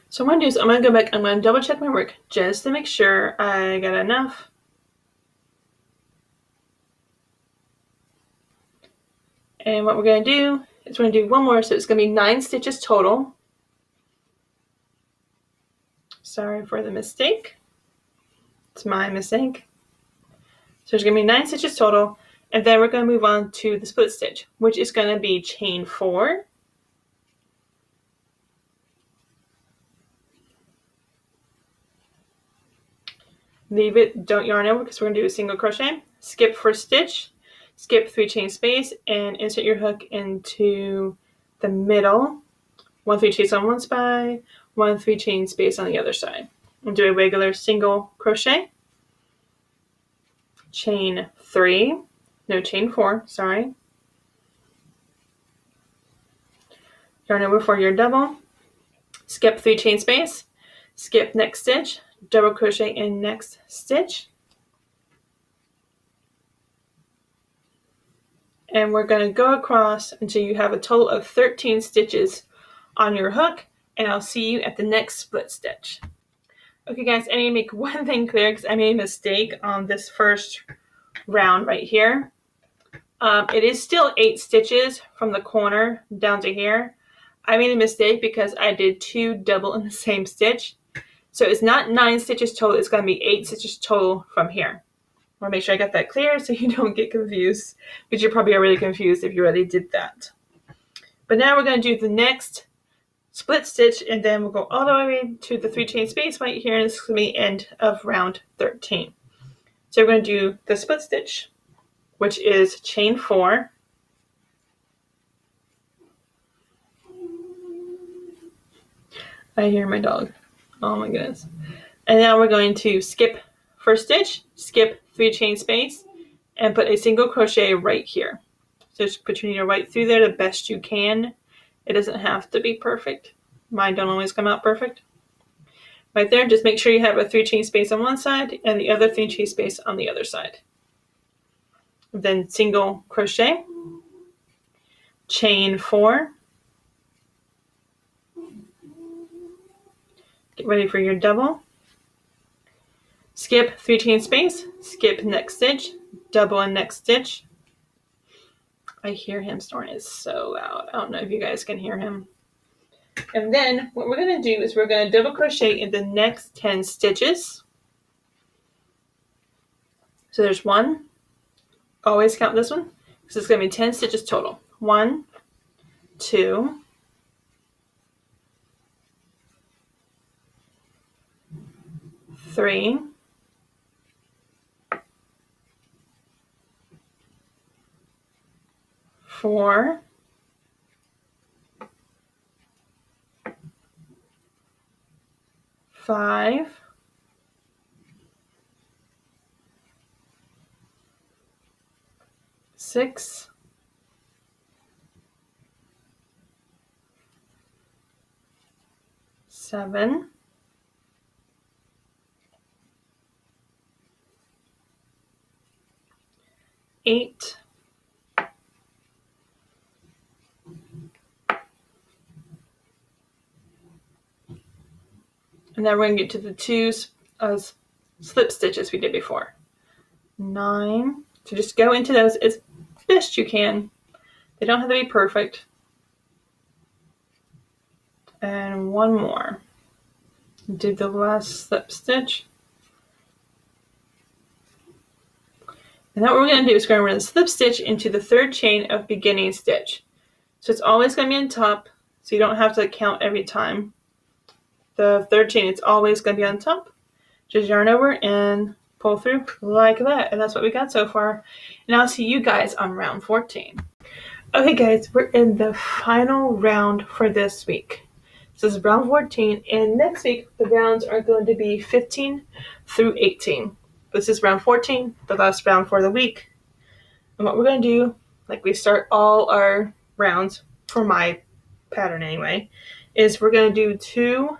So what I'm going to do is I'm going to go back, I'm going to double check my work just to make sure I got enough. And what we're going to do is we're going to do one more, so it's going to be 9 stitches total. Sorry for the mistake. It's my mistake. So there's going to be 9 stitches total, and then we're going to move on to the split stitch, which is going to be chain 4, leave it, don't yarn over because we're going to do a single crochet, skip first stitch, skip 3-chain space, and insert your hook into the middle, 1 3-chain on one side, 1 3-chain space on the other side, and do a regular single crochet, chain 3, no, chain 4, sorry, yarn over for your double, skip 3-chain space, skip next stitch, double crochet in next stitch, and we're going to go across until you have a total of 13 stitches on your hook, and I'll see you at the next split stitch. Okay guys, I need to make one thing clear because I made a mistake on this first round right here. It is still 8 stitches from the corner down to here. I made a mistake because I did 2 double in the same stitch. So it's not 9 stitches total, it's going to be 8 stitches total from here. I want to make sure I got that clear so you don't get confused, because you probably are really confused if you already did that. But now we're going to do the next split stitch, and then we'll go all the way to the 3 chain space right here, and this is going to be the end of round 13. So we're going to do the split stitch, which is chain 4, I hear my dog, oh my goodness, and now we're going to skip first stitch, skip 3 chain space, and put a single crochet right here. So just put your needle right through there the best you can. It doesn't have to be perfect. Mine don't always come out perfect. Right there, just make sure you have a 3 chain space on one side and the other 3 chain space on the other side. Then single crochet, chain 4, get ready for your double, skip 3 chain space, skip next stitch, double in next stitch. I hear him snoring, it's so loud. I don't know if you guys can hear him. And then what we're going to do is we're going to double crochet in the next 10 stitches. So there's 1, always count this one, because it's going to be 10 stitches total. 1, 2, 3, 4, 5, 6, 7, 8, 9, and then we're going to get to the 2 slip stitches we did before. 9. So just go into those as best you can. They don't have to be perfect. And 1 more. Do the last slip stitch. And then what we're going to do is we're going to slip stitch into the 3rd chain of beginning stitch. So it's always going to be on top, so you don't have to count every time. The 3rd chain, it's always going to be on top. Just yarn over and pull through like that. And that's what we got so far. And I'll see you guys on round 14. Okay guys, we're in the final round for this week. This is round 14, and next week the rounds are going to be 15 through 18. This is round 14, the last round for the week. And what we're going to do, like we start all our rounds, for my pattern anyway, is we're going to do 2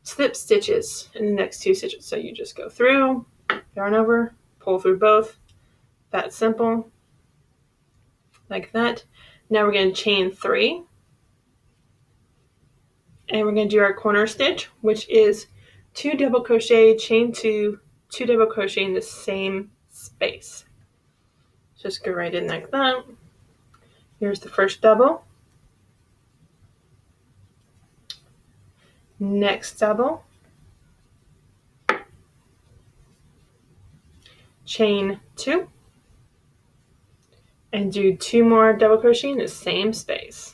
slip stitches in the next 2 stitches. So you just go through, yarn over, pull through both. That's simple. Like that. Now we're going to chain 3. And we're going to do our corner stitch, which is 2 double crochet, chain 2, 2 double crochet in the same space. Just go right in like that. Here's the first double. Next double. Chain 2. And do 2 more double crochet in the same space.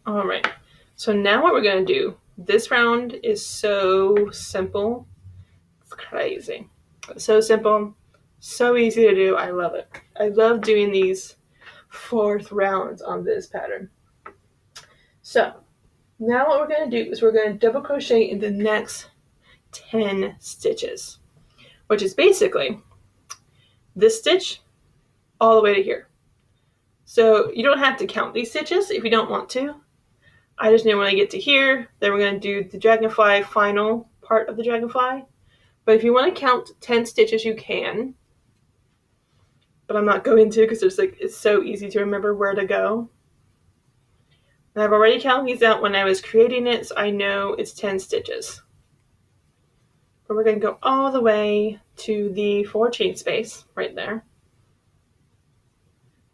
Alright, so now what we're going to do, this round is so simple, it's crazy. It's so simple, so easy to do, I love it. I love doing these 4th rounds on this pattern. So, now what we're going to do is we're going to double crochet in the next 10 stitches, which is basically this stitch all the way to here. So you don't have to count these stitches if you don't want to. I just know when I get to here, then we're going to do the dragonfly final part of the dragonfly. But if you want to count 10 stitches, you can. But I'm not going to because it's so easy to remember where to go. And I've already counted these out when I was creating it, so I know it's 10 stitches. But we're going to go all the way to the 4 chain space right there.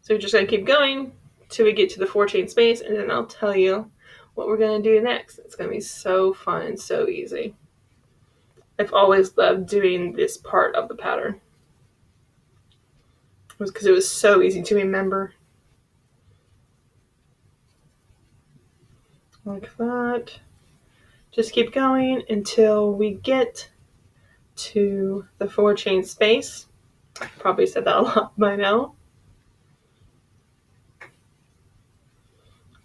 So we're just going to keep going till we get to the 4 chain space, and then I'll tell you what we're going to do next. It's going to be so fun and so easy. I've always loved doing this part of the pattern. It was because it was so easy to remember. Like that. Just keep going until we get to the 4 chain space. I probably said that a lot by now.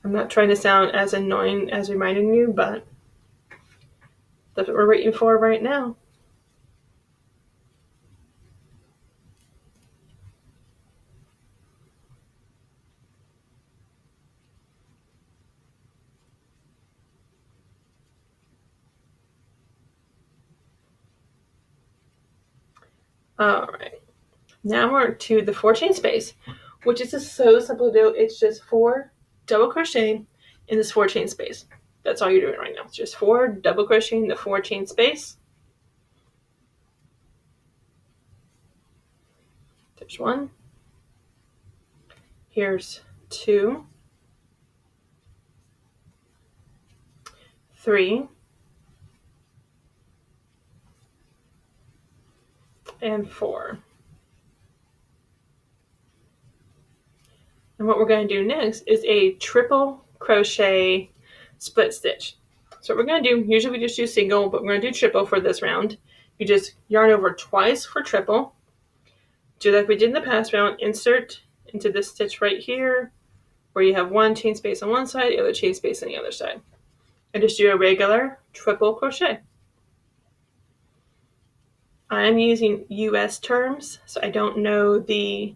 I'm not trying to sound as annoying as reminding you, but that's what we're waiting for right now. Alright, now we're to the 4 chain space, which is just so simple to do. It's just 4 double crochet in this 4 chain space. That's all you're doing right now. It's just 4 double crocheting the 4 chain space. There's 1. Here's 2, 3, and 4. And what we're going to do next is a triple crochet split stitch. So what we're going to do, usually we just do single, but we're going to do triple for this round. You just yarn over twice for triple. Do like we did in the past round, insert into this stitch right here, where you have 1 chain space on one side, the other chain space on the other side. And just do a regular triple crochet. I'm using US terms, so I don't know the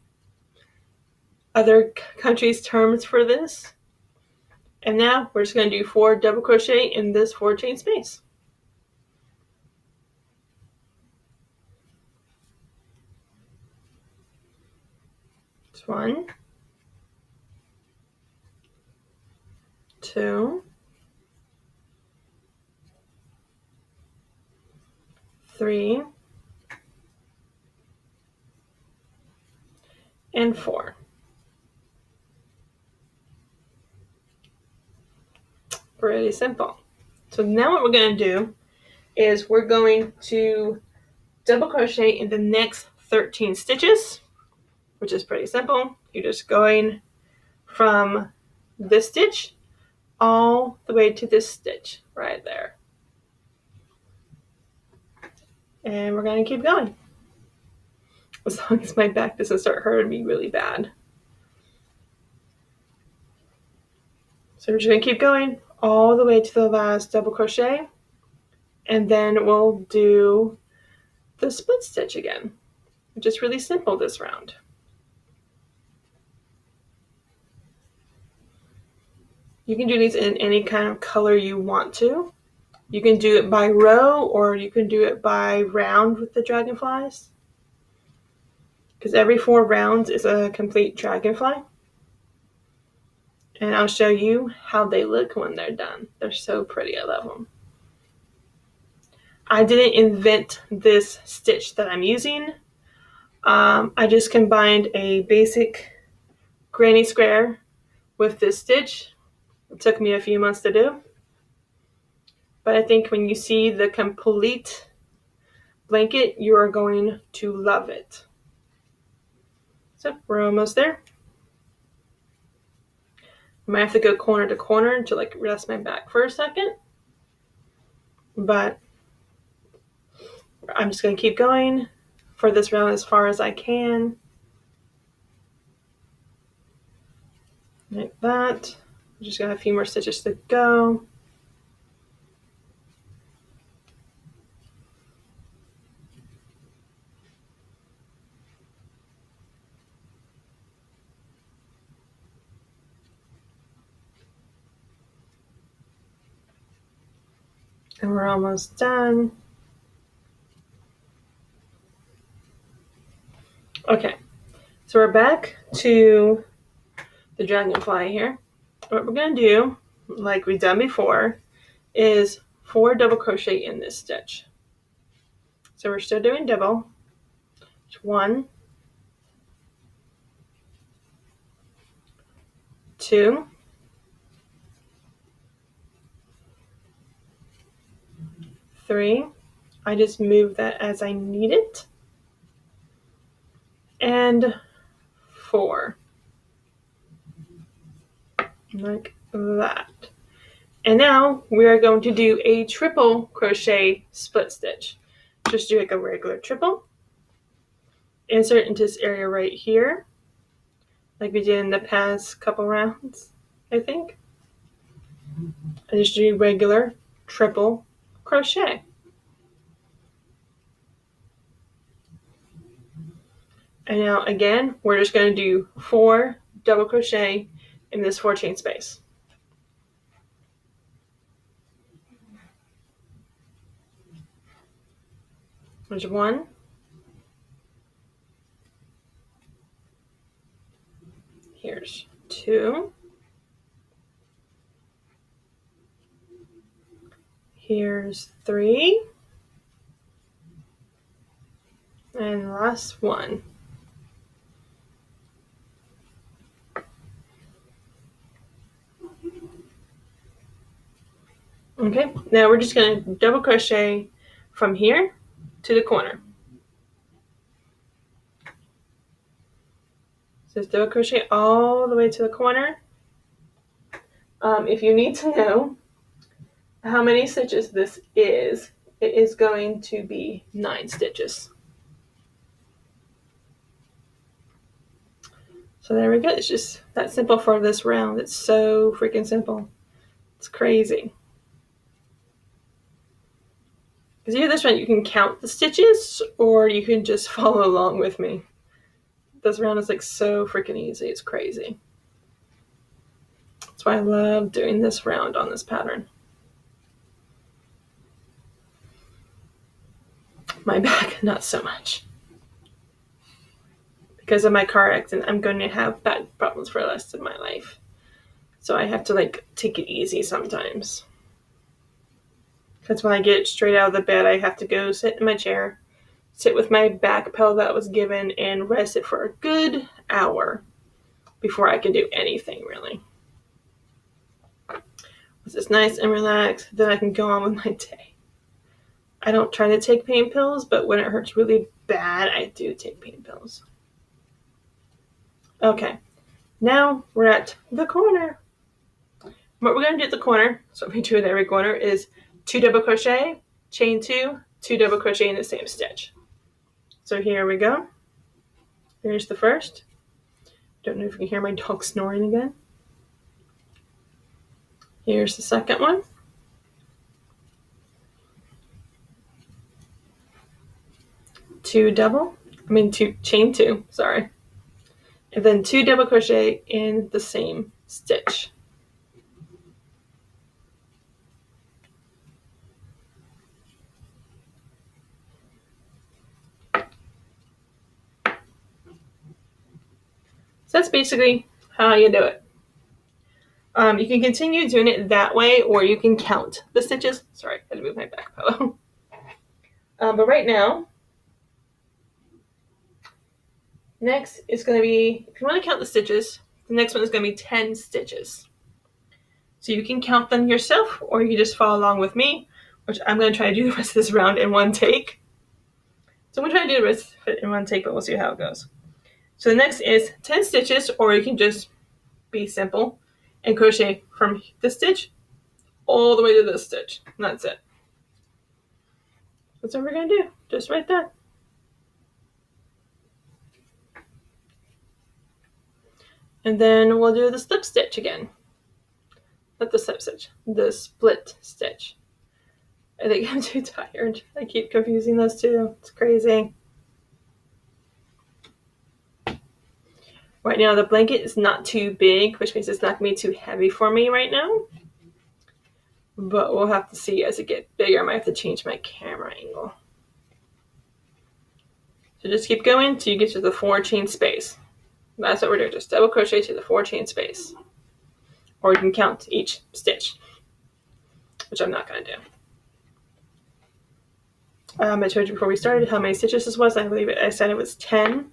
other countries' terms for this. And now we're just going to do 4 double crochet in this 4 chain space. It's 1, 2, 3, and 4. Pretty simple. So now what we're going to do is we're going to double crochet in the next 13 stitches, which is pretty simple. You're just going from this stitch all the way to this stitch right there. And we're going to keep going, as long as my back doesn't start hurting me really bad. So we're just going to keep going all the way to the last double crochet, and then we'll do the split stitch again, which is really simple this round. You can do these in any kind of color you want to. You can do it by row, or you can do it by round with the dragonflies, because every 4 rounds is a complete dragonfly. And I'll show you how they look when they're done. They're so pretty. I love them. I didn't invent this stitch that I'm using. I just combined a basic granny square with this stitch. It took me a few months to do. But I think when you see the complete blanket, you are going to love it. So we're almost there. I might have to go corner to corner to like rest my back for a second. But I'm just going to keep going for this round as far as I can. Like that. I'm just got a few more stitches to go. And we're almost done. Okay, so we're back to the dragonfly here. What we're going to do like we've done before, is 4 double crochet in this stitch. So we're still doing double. 1, 2, 3. I just move that as I need it. And 4. Like that. And now we are going to do a triple crochet split stitch. Just do like a regular triple. Insert into this area right here, like we did in the past couple rounds, I think. And just do regular triple crochet. And now again, we're just going to do 4 double crochet in this 4 chain space. There's 1. Here's 2. Here's 3. And last 1. Okay, now we're just going to double crochet from here to the corner. So just double crochet all the way to the corner. If you need to know how many stitches this is, it is going to be 9 stitches. So there we go. It's just that simple for this round. It's so freaking simple. It's crazy. Because either this round you can count the stitches or you can just follow along with me. This round is like so freaking easy. It's crazy. That's why I love doing this round on this pattern. My back, not so much. Because of my car accident, I'm going to have back problems for the rest of my life. So I have to like take it easy sometimes. Because when I get straight out of the bed, I have to go sit in my chair, sit with my back pillow that was given, and rest it for a good hour before I can do anything really. Once it's nice and relaxed, then I can go on with my day. I don't try to take pain pills, but when it hurts really bad, I do take pain pills. Okay, now we're at the corner. What we're going to do at the corner, so we do at every corner, is 2 double crochet, chain 2, 2 double crochet in the same stitch. So here we go. Here's the first. Don't know if you can hear my dog snoring again. Here's the second one. Chain 2, sorry. And then 2 double crochet in the same stitch. So that's basically how you do it. You can continue doing it that way, or you can count the stitches. Sorry, I had to move my back pillow. But right now, next is going to be, if you want to count the stitches, the next one is going to be 10 stitches. So you can count them yourself, or you can just follow along with me, which I'm going to try to do the rest of this round in one take. So I'm going to try to do the rest of it in one take, but we'll see how it goes. So the next is 10 stitches, or you can just be simple and crochet from this stitch all the way to this stitch. And that's it. That's what we're going to do, just right there. And then we'll do the slip stitch again. Not the slip stitch, the split stitch. I think I'm too tired. I keep confusing those two. It's crazy. Right now the blanket is not too big, which means it's not going to be too heavy for me right now. But we'll have to see as it gets bigger. I might have to change my camera angle. So just keep going until you get to the 4 chain space. That's what we're doing, just double crochet to the 4 chain space. or you can count each stitch, which I'm not going to do. I told you before we started how many stitches this was. I believe I said it was 10.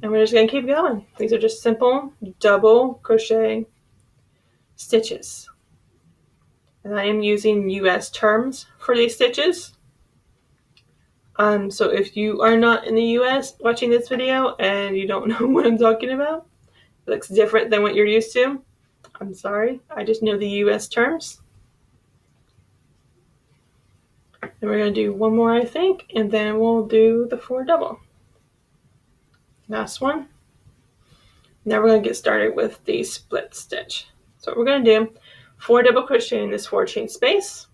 And we're just going to keep going. These are just simple double crochet stitches. And I am using US terms for these stitches. So if you are not in the US watching this video and you don't know what I'm talking about, it looks different than what you're used to, I'm sorry. I just know the US terms. And we're going to do one more, I think, and then we'll do the 4 double. Last one. Now we're going to get started with the split stitch. So what we're going to do, 4 double crochet in this 4 chain space.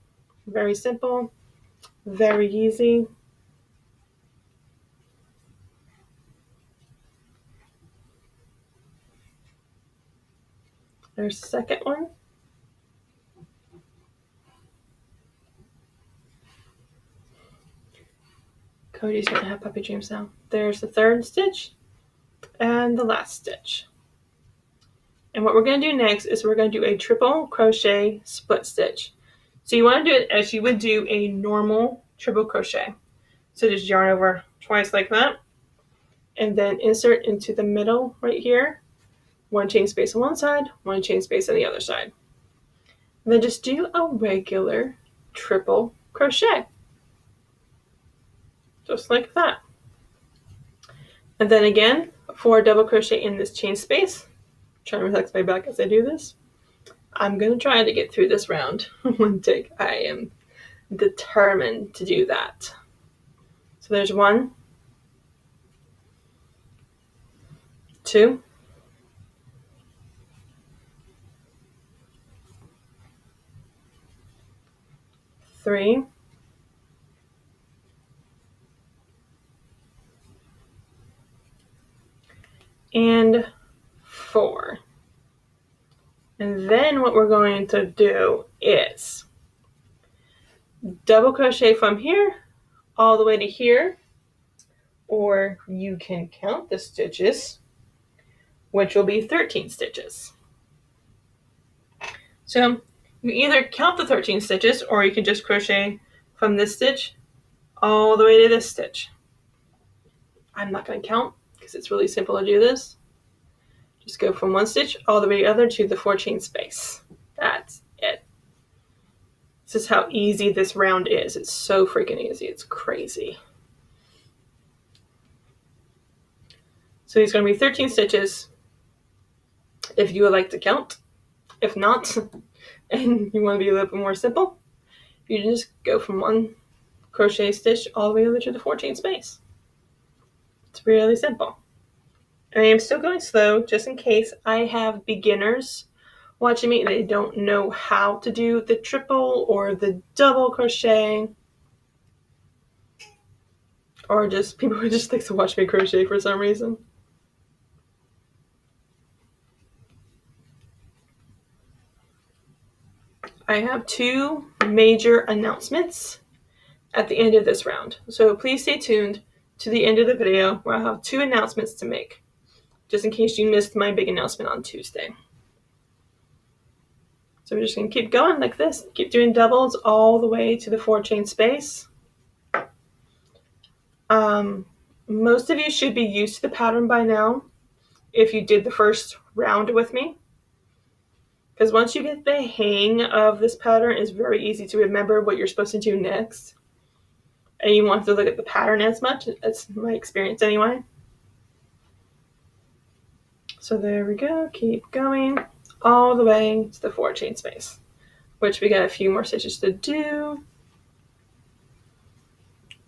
Very simple, very easy. There's the second one. Cody's going to have puppy dreams now. There's the 3rd stitch and the last stitch. And what we're going to do next is we're going to do a triple crochet split stitch. So you want to do it as you would do a normal triple crochet. So just yarn over twice like that, and then insert into the middle right here, 1 chain space on one side, 1 chain space on the other side. And then just do a regular triple crochet. Just like that. And then again, 4 double crochet in this chain space. I'm trying to relax my back as I do this. I'm going to try to get through this round one take. I am determined to do that. So there's 1, 2, 3, and 4. And then what we're going to do is double crochet from here all the way to here, or you can count the stitches, which will be 13 stitches. So you either count the 13 stitches, or you can just crochet from this stitch all the way to this stitch. I'm not going to count because it's really simple to do this. Just go from 1 stitch all the way to the other to the 4 chain space. That's it. This is how easy this round is. It's so freaking easy. It's crazy. So these are going to be 13 stitches if you would like to count. If not, and you want to be a little bit more simple, you just go from 1 crochet stitch all the way over to the 4 chain space. It's really simple. I am still going slow just in case I have beginners watching me and they don't know how to do the triple or the double crochet, or just people who just like to watch me crochet for some reason. I have 2 major announcements at the end of this round, so please stay tuned to the end of the video where I'll have 2 announcements to make, just in case you missed my big announcement on Tuesday. So we're just going to keep going like this, keep doing doubles all the way to the 4 chain space. Most of you should be used to the pattern by now if you did the first round with me, because once you get the hang of this pattern, it's very easy to remember what you're supposed to do next, and you want to look at the pattern as much. That's my experience anyway. So there we go, keep going all the way to the 4 chain space, which we got a few more stitches to do.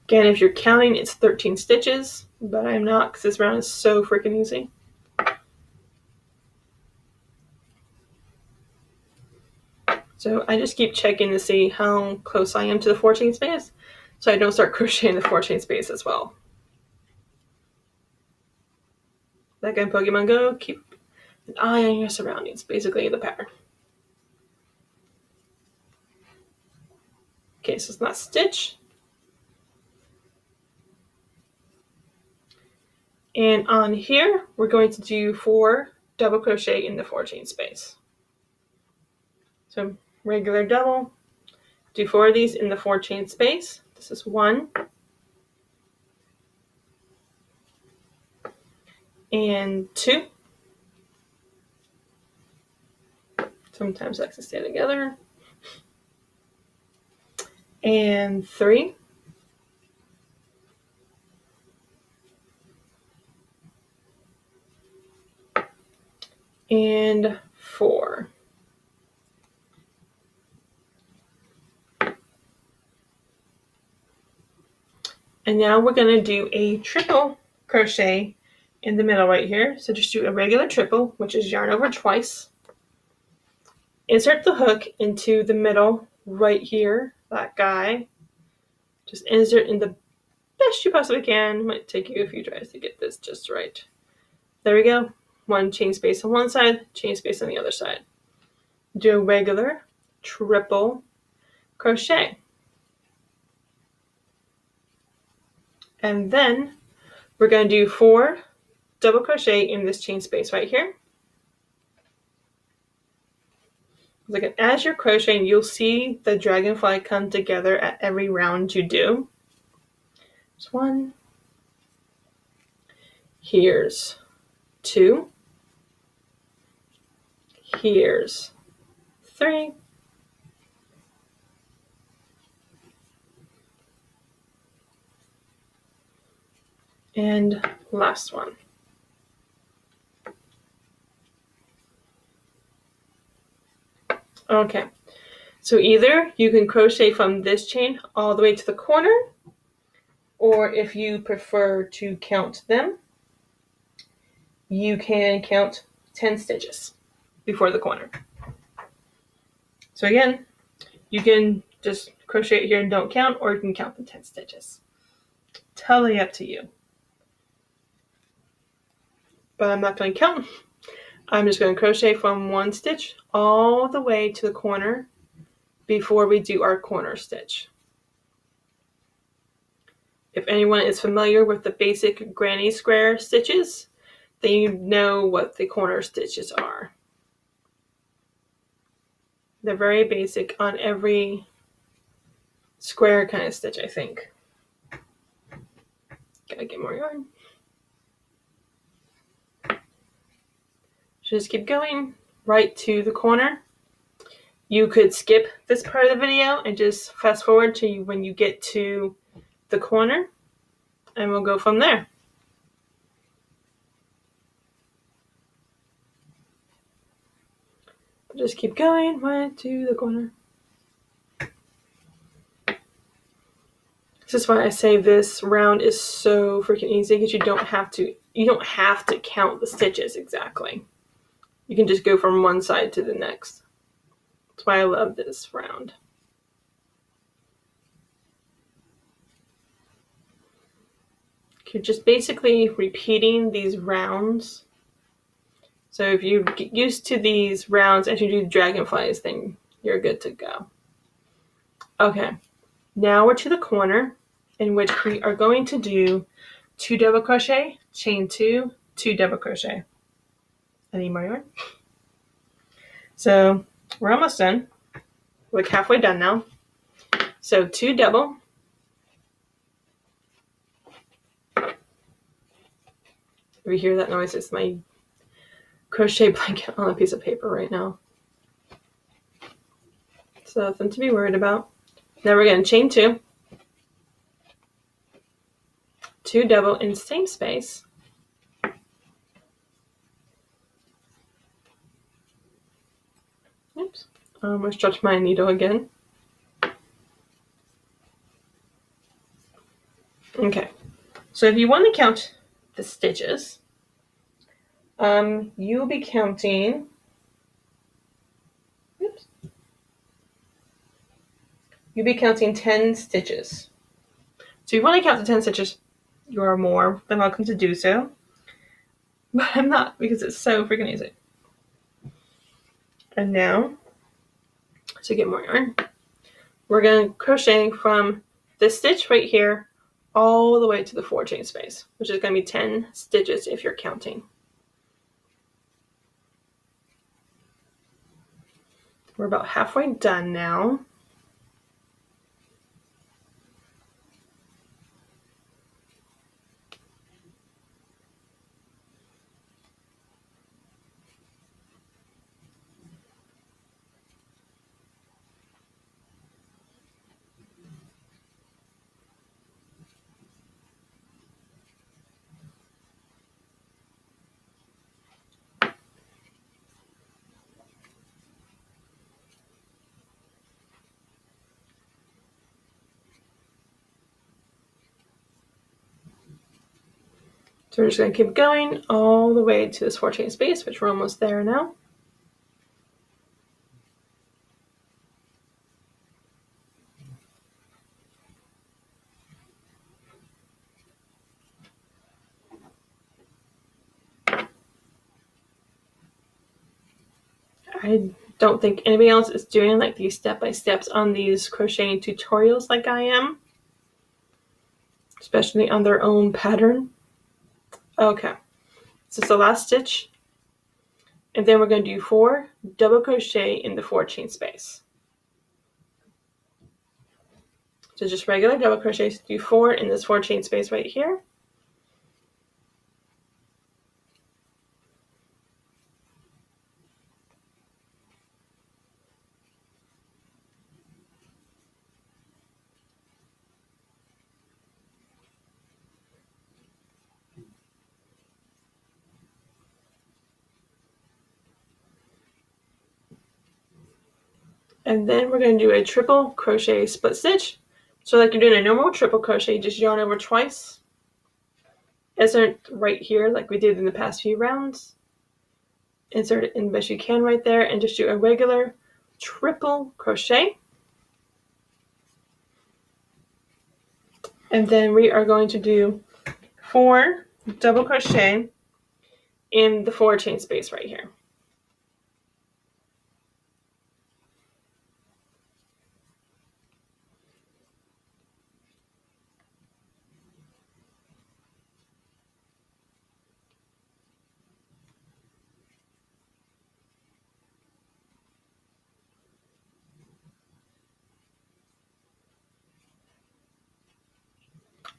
Again, if you're counting, it's 13 stitches, but I'm not because this round is so freaking easy. So I just keep checking to see how close I am to the 4 chain space, so I don't start crocheting the 4 chain space as well. Like in Pokemon Go, keep an eye on your surroundings, basically the pattern. Okay, so it's not stitch. And on here, we're going to do 4 double crochet in the 4 chain space. So regular double, do 4 of these in the 4 chain space. This is 1 and 2. Sometimes I like to stay together. And 3. And 4. And now we're going to do a triple crochet in the middle right here. So just do a regular triple, which is yarn over twice. Insert the hook into the middle right here, that guy. Just insert in the best you possibly can. It might take you a few tries to get this just right. There we go. 1 chain space on one side, chain space on the other side. Do a regular triple crochet. And then we're going to do 4 double crochet in this chain space right here. Like, as you're crocheting, you'll see the dragonfly come together at every round you do. There's 1. Here's 2. Here's 3. And last one. Okay, so either you can crochet from this chain all the way to the corner, or if you prefer to count them, you can count 10 stitches before the corner. So again, you can just crochet it here and don't count, or you can count the 10 stitches. Totally up to you. But I'm not going to count. I'm just going to crochet from 1 stitch all the way to the corner before we do our corner stitch. If anyone is familiar with the basic granny square stitches, then you know what the corner stitches are. They're very basic on every square kind of stitch, I think. Gotta get more yarn. Just keep going right to the corner. You could skip this part of the video and just fast forward to when you get to the corner, and we'll go from there. Just keep going right to the corner. This is why I say this round is so freaking easy, because you don't have to count the stitches exactly. You can just go from one side to the next. That's why I love this round. You're just basically repeating these rounds. So if you get used to these rounds as you do dragonflies, then you're good to go. Okay, now we're to the corner, in which we are going to do 2 double crochet, chain 2, 2 double crochet. I need more yarn. So we're almost done. We're like halfway done now. So 2 double. If you hear that noise, it's my crochet blanket on a piece of paper right now. So nothing to be worried about. Now we're going to chain 2. 2 double in same space. Oops, I almost dropped my needle again. Okay, so if you want to count the stitches, you'll be counting, oops, you'll be counting 10 stitches. So if you want to count the 10 stitches, you are more than welcome to do so. But I'm not, because it's so freaking easy. And now, to get more yarn, we're going to crochet from this stitch right here all the way to the 4 chain space, which is going to be 10 stitches if you're counting. We're about halfway done now. So we're just going to keep going all the way to this 4-chain space, which we're almost there now. I don't think anybody else is doing like these step-by-steps on these crocheting tutorials like I am, especially on their own pattern. Okay, so it's the last stitch, and then we're going to do 4 double crochet in the 4-chain space. So just regular double crochets, do 4 in this 4-chain space right here. And then we're going to do a triple crochet split stitch. So like you're doing a normal triple crochet, just yarn over twice. Insert right here like we did in the past few rounds. Insert it in best you can right there and just do a regular triple crochet. And then we are going to do 4 double crochet in the 4-chain space right here.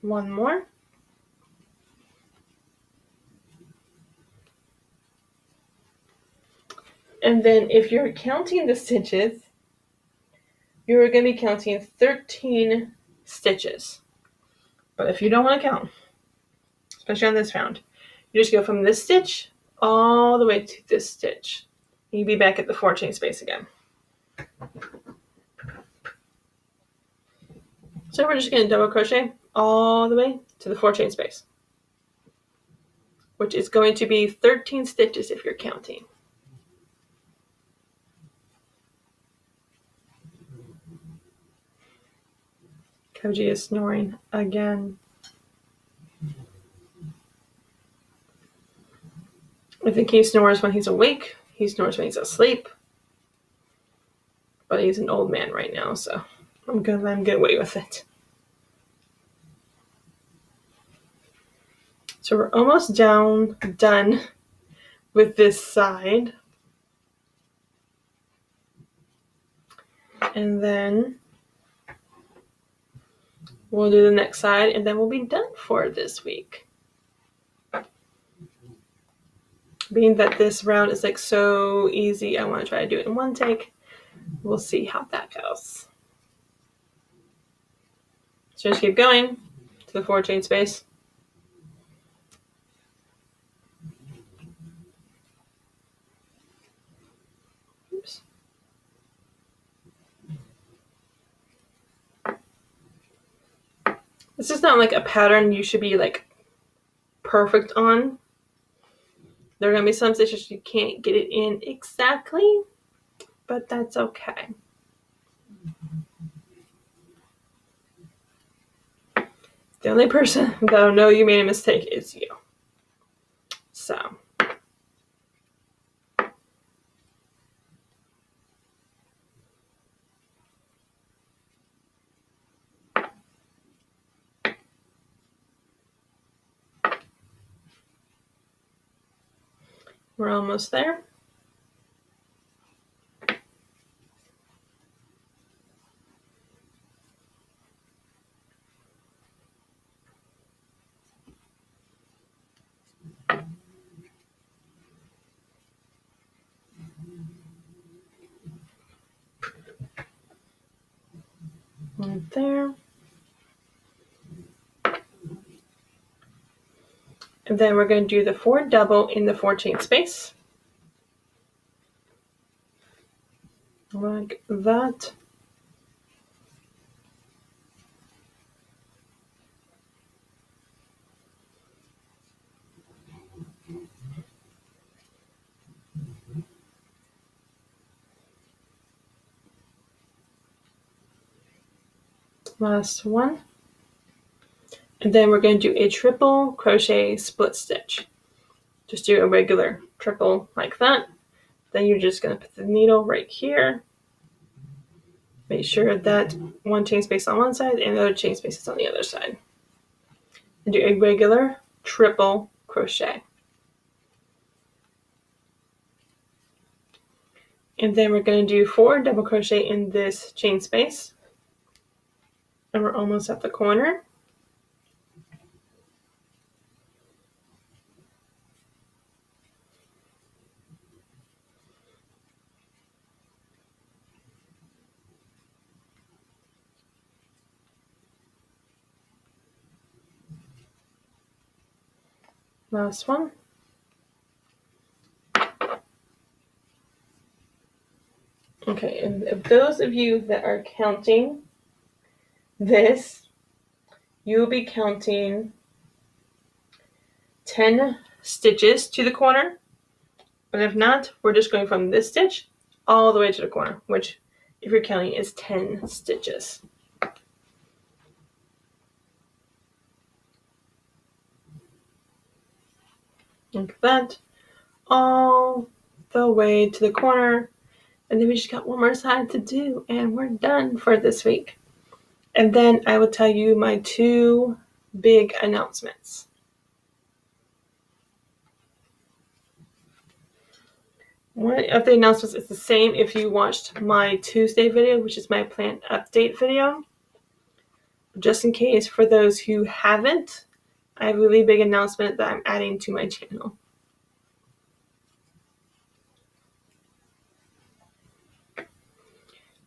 One more. And then if you're counting the stitches, you're going to be counting 13 stitches. But if you don't want to count, especially on this round, you just go from this stitch all the way to this stitch. You'll be back at the 4-chain space again. So we're just going to double crochet all the way to the 4-chain space, which is going to be 13 stitches if you're counting. Koji is snoring again. I think he snores when he's awake. He snores when he's asleep. But he's an old man right now, so I'm gonna let him get away with it. So we're almost done with this side. And then we'll do the next side, and then we'll be done for this week. Being that this round is like so easy, I want to try to do it in one take. We'll see how that goes. So just keep going to the 4-chain space. Oops. This is not like a pattern you should be like perfect on. There are going to be some stitches you can't get it in exactly, but that's okay. The only person that'll know you made a mistake is you. So. We're almost there. Right there. And then we're going to do the 4 double in the 4 chain space. Like that. Last one. And then we're going to do a triple crochet split stitch. Just do a regular triple like that. Then you're just going to put the needle right here. Make sure that one chain space on one side and the other chain space is on the other side. And do a regular triple crochet. And then we're going to do 4 double crochet in this chain space. And we're almost at the corner. Last one. Okay, and those of you that are counting this, you'll be counting 10 stitches to the corner. But if not, we're just going from this stitch all the way to the corner, which, if you're counting, is 10 stitches. Like that, all the way to the corner. And then we just got one more side to do, and we're done for this week. And then I will tell you my 2 big announcements. One of the announcements is the same if you watched my Tuesday video, which is my plant update video. Just in case, for those who haven't, I have a really big announcement that I'm adding to my channel.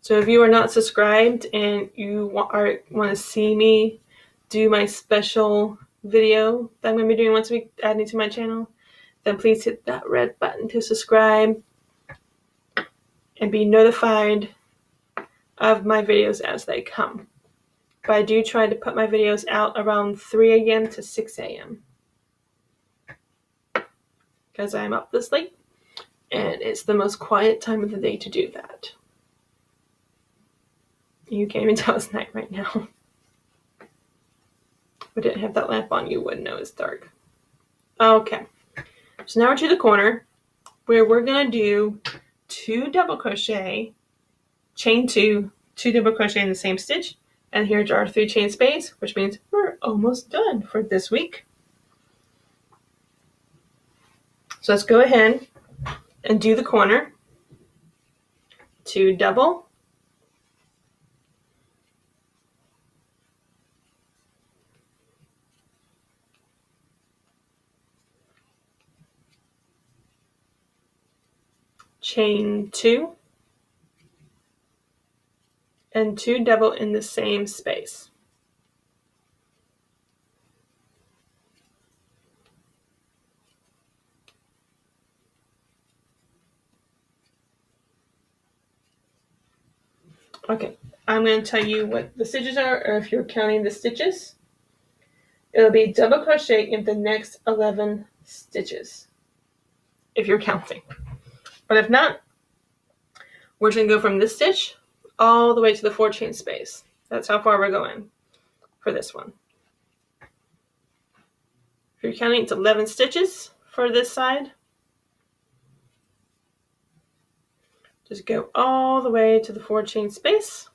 So if you are not subscribed and you want to see me do my special video that I'm going to be doing once a week, adding to my channel, then please hit that red button to subscribe and be notified of my videos as they come. But I do try to put my videos out around 3 a.m. to 6 a.m. because I'm up this late and it's the most quiet time of the day to do that. You can't even tell it's night right now. If I didn't have that lamp on, you wouldn't know it's dark. Okay, so now we're to the corner where we're going to do 2 double crochet, chain 2, 2 double crochet in the same stitch, and here's our 3 chain space, which means we're almost done for this week. So let's go ahead and do the corner. 2 double, chain 2, and 2 double in the same space. Okay, I'm going to tell you what the stitches are, or if you're counting the stitches, it'll be double crochet in the next 11 stitches, if you're counting. But if not, we're going to go from this stitch all the way to the 4 chain space. That's how far we're going for this one. If you're counting, it's 11 stitches for this side. Just go all the way to the 4 chain space.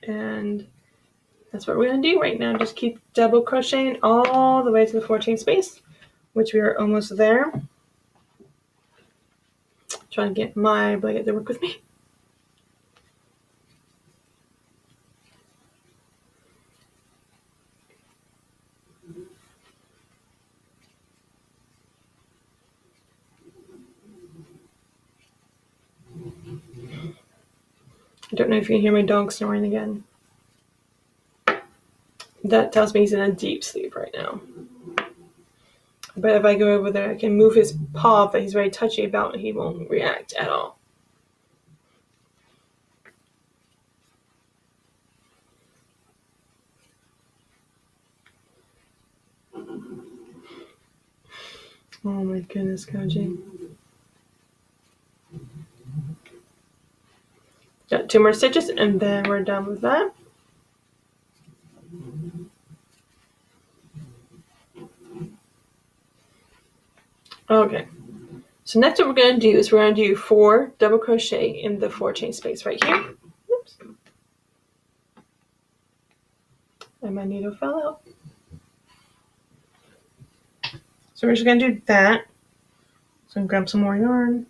And that's what we're going to do right now. Just keep double crocheting all the way to the 4 chain space, which we are almost there. Trying to get my blanket to work with me. don't know if you can hear my dog snoring again. That tells me he's in a deep sleep right now. But if I go over there, I can move his paw that he's very touchy about and he won't react at all. Oh my goodness, Koji. Got 2 more stitches and then we're done with that. Okay, so next what we're going to do is we're going to do 4 double crochet in the 4 chain space right here. Oops. And my needle fell out. So we're just going to do that. So I'm going to grab some more yarn.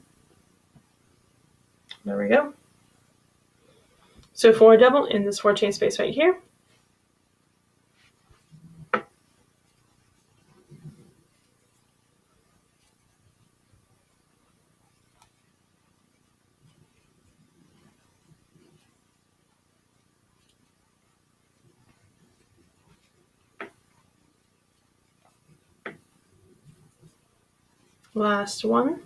There we go. So 4 double in this 4 chain space right here. Last one.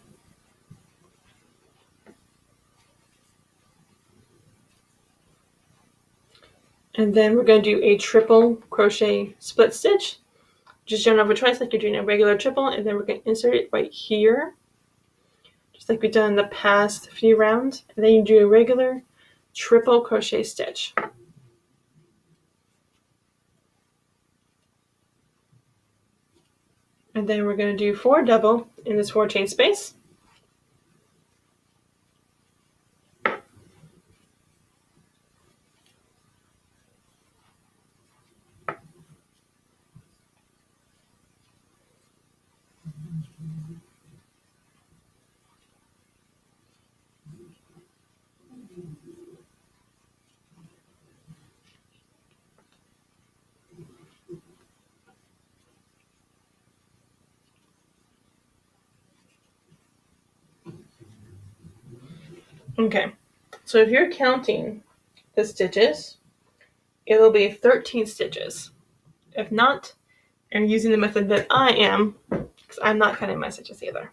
And then we're going to do a triple crochet split stitch. Just yarn over twice like you're doing a regular triple, and then we're going to insert it right here, just like we've done in the past few rounds. And then you do a regular triple crochet stitch. And then we're going to do 4 double in this 4 chain space. Okay, so if you're counting the stitches, it'll be 13 stitches. If not, and using the method that I am, because I'm not counting my stitches either.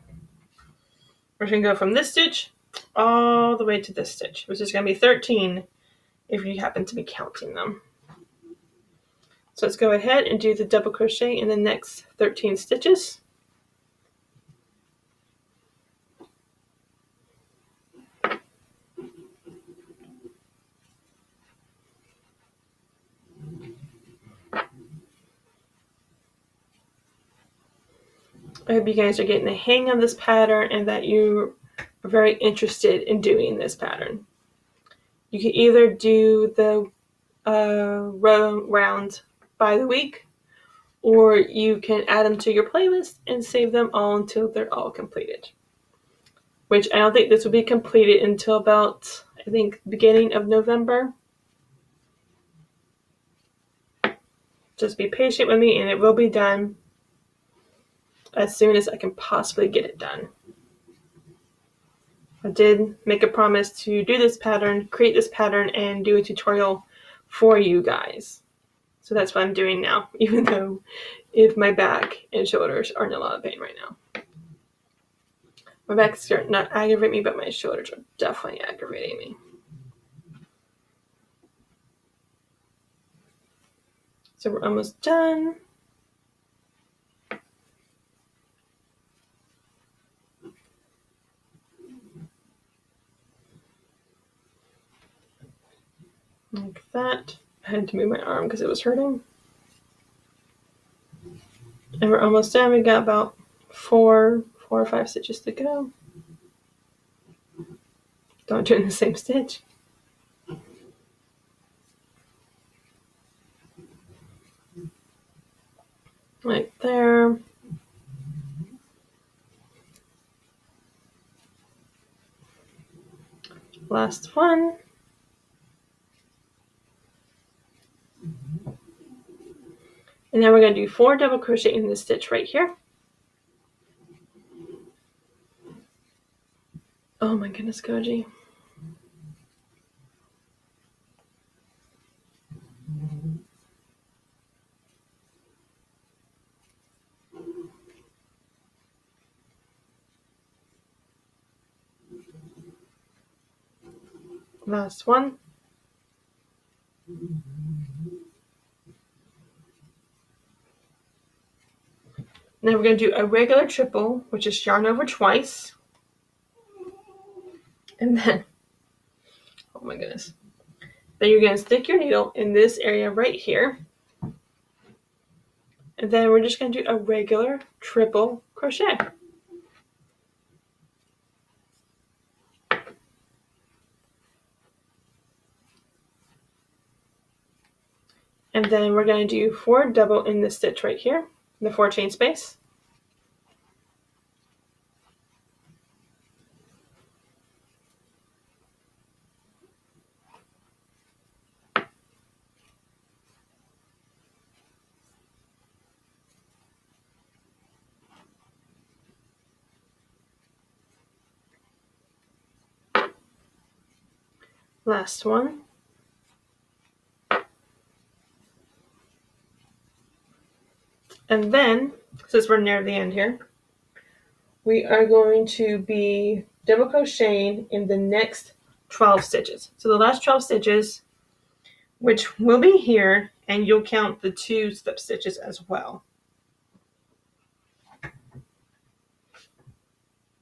We're going to go from this stitch all the way to this stitch, which is going to be 13 if you happen to be counting them. So let's go ahead and do the double crochet in the next 13 stitches. I hope you guys are getting the hang of this pattern and that you are very interested in doing this pattern. You can either do the round by the week, or you can add them to your playlist and save them all until they're all completed. Which I don't think this will be completed until about, I think, beginning of November. Just be patient with me and it will be done as soon as I can possibly get it done. I did make a promise to do this pattern, create this pattern, and do a tutorial for you guys. So that's what I'm doing now, even though if my back and shoulders are in a lot of pain right now. My back's starting to not aggravate me, but my shoulders are definitely aggravating me. So we're almost done. Like that. I had to move my arm because it was hurting. And we're almost done. We got about 4 or 5 stitches to go. Don't do it in the same stitch. Right there. Last one. And then we're going to do 4 double crochet in this stitch right here. Oh my goodness, Koji. Last one. Now we're going to do a regular triple, which is yarn over twice. And then, oh my goodness. Then you're going to stick your needle in this area right here. And then we're just going to do a regular triple crochet. And then we're going to do 4 double in this stitch right here, the 4 chain space. Last one. And then, since we're near the end here, we are going to be double crocheting in the next 12 stitches. So the last 12 stitches, which will be here, and you'll count the 2 slip stitches as well.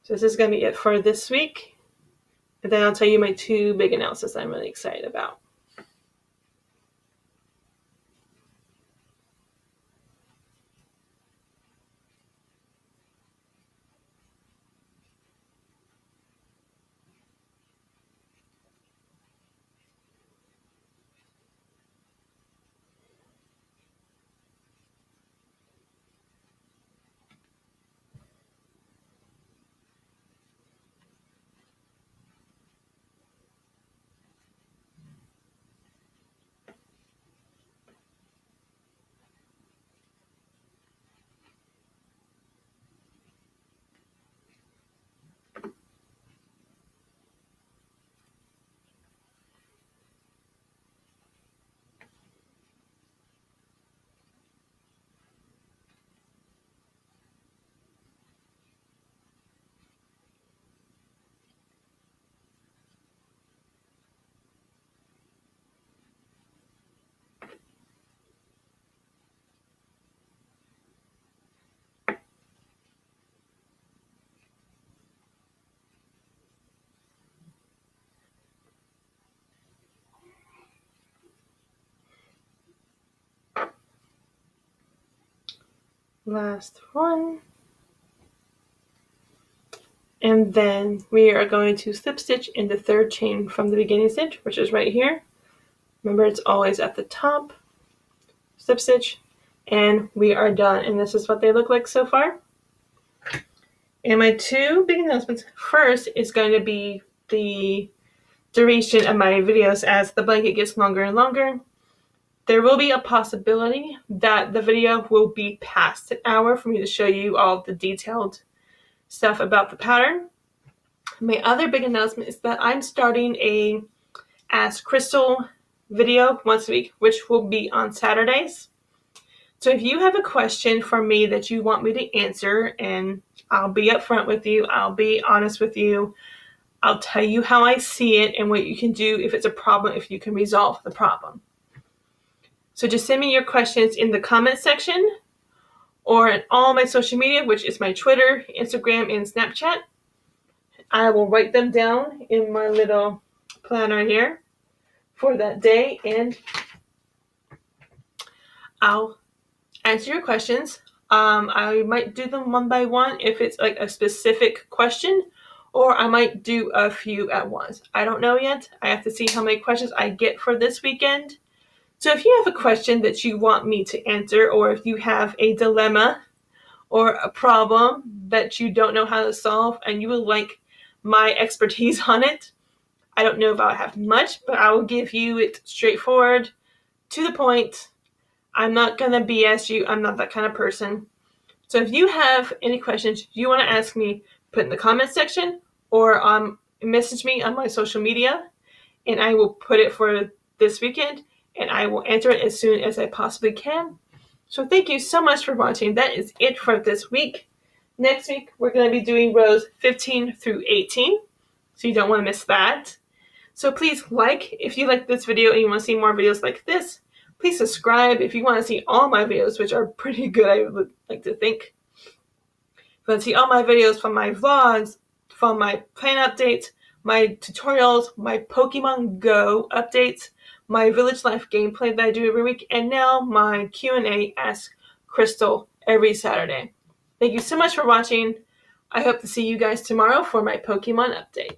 So this is going to be it for this week. And then I'll tell you my 2 big announcements I'm really excited about. Last one. And then we are going to slip stitch in the 3rd chain from the beginning stitch, which is right here. Remember, it's always at the top. Slip stitch, and we are done. And this is what they look like so far. And my 2 big announcements. First is going to be the duration of my videos as the blanket gets longer and longer. There will be a possibility that the video will be past an hour for me to show you all the detailed stuff about the pattern. My other big announcement is that I'm starting a Ask Crystal video once a week, which will be on Saturdays. So if you have a question for me that you want me to answer, and I'll be upfront with you, I'll be honest with you, I'll tell you how I see it and what you can do if it's a problem, if you can resolve the problem. So just send me your questions in the comment section or in all my social media, which is my Twitter, Instagram, and Snapchat. I will write them down in my little planner here for that day, and I'll answer your questions. I might do them one by one if it's like a specific question, or I might do a few at once. I don't know yet. I have to see how many questions I get for this weekend. So if you have a question that you want me to answer, or if you have a dilemma or a problem that you don't know how to solve and you would like my expertise on it, I don't know if I'll have much, but I will give you it straightforward, to the point. I'm not going to BS you. I'm not that kind of person. So if you have any questions you want to ask me, put in the comment section or message me on my social media, and I will put it for this weekend, and I will answer it as soon as I possibly can. So thank you so much for watching. That is it for this week. Next week, we're going to be doing rows 15 through 18, so you don't want to miss that. So please like if you like this video and you want to see more videos like this. Please subscribe if you want to see all my videos, which are pretty good, I would like to think. If you want to see all my videos from my vlogs, from my plan updates, my tutorials, my Pokemon Go updates, my Village Life gameplay that I do every week, and now my Q&A Ask Crystal every Saturday. Thank you so much for watching. I hope to see you guys tomorrow for my Pokemon update.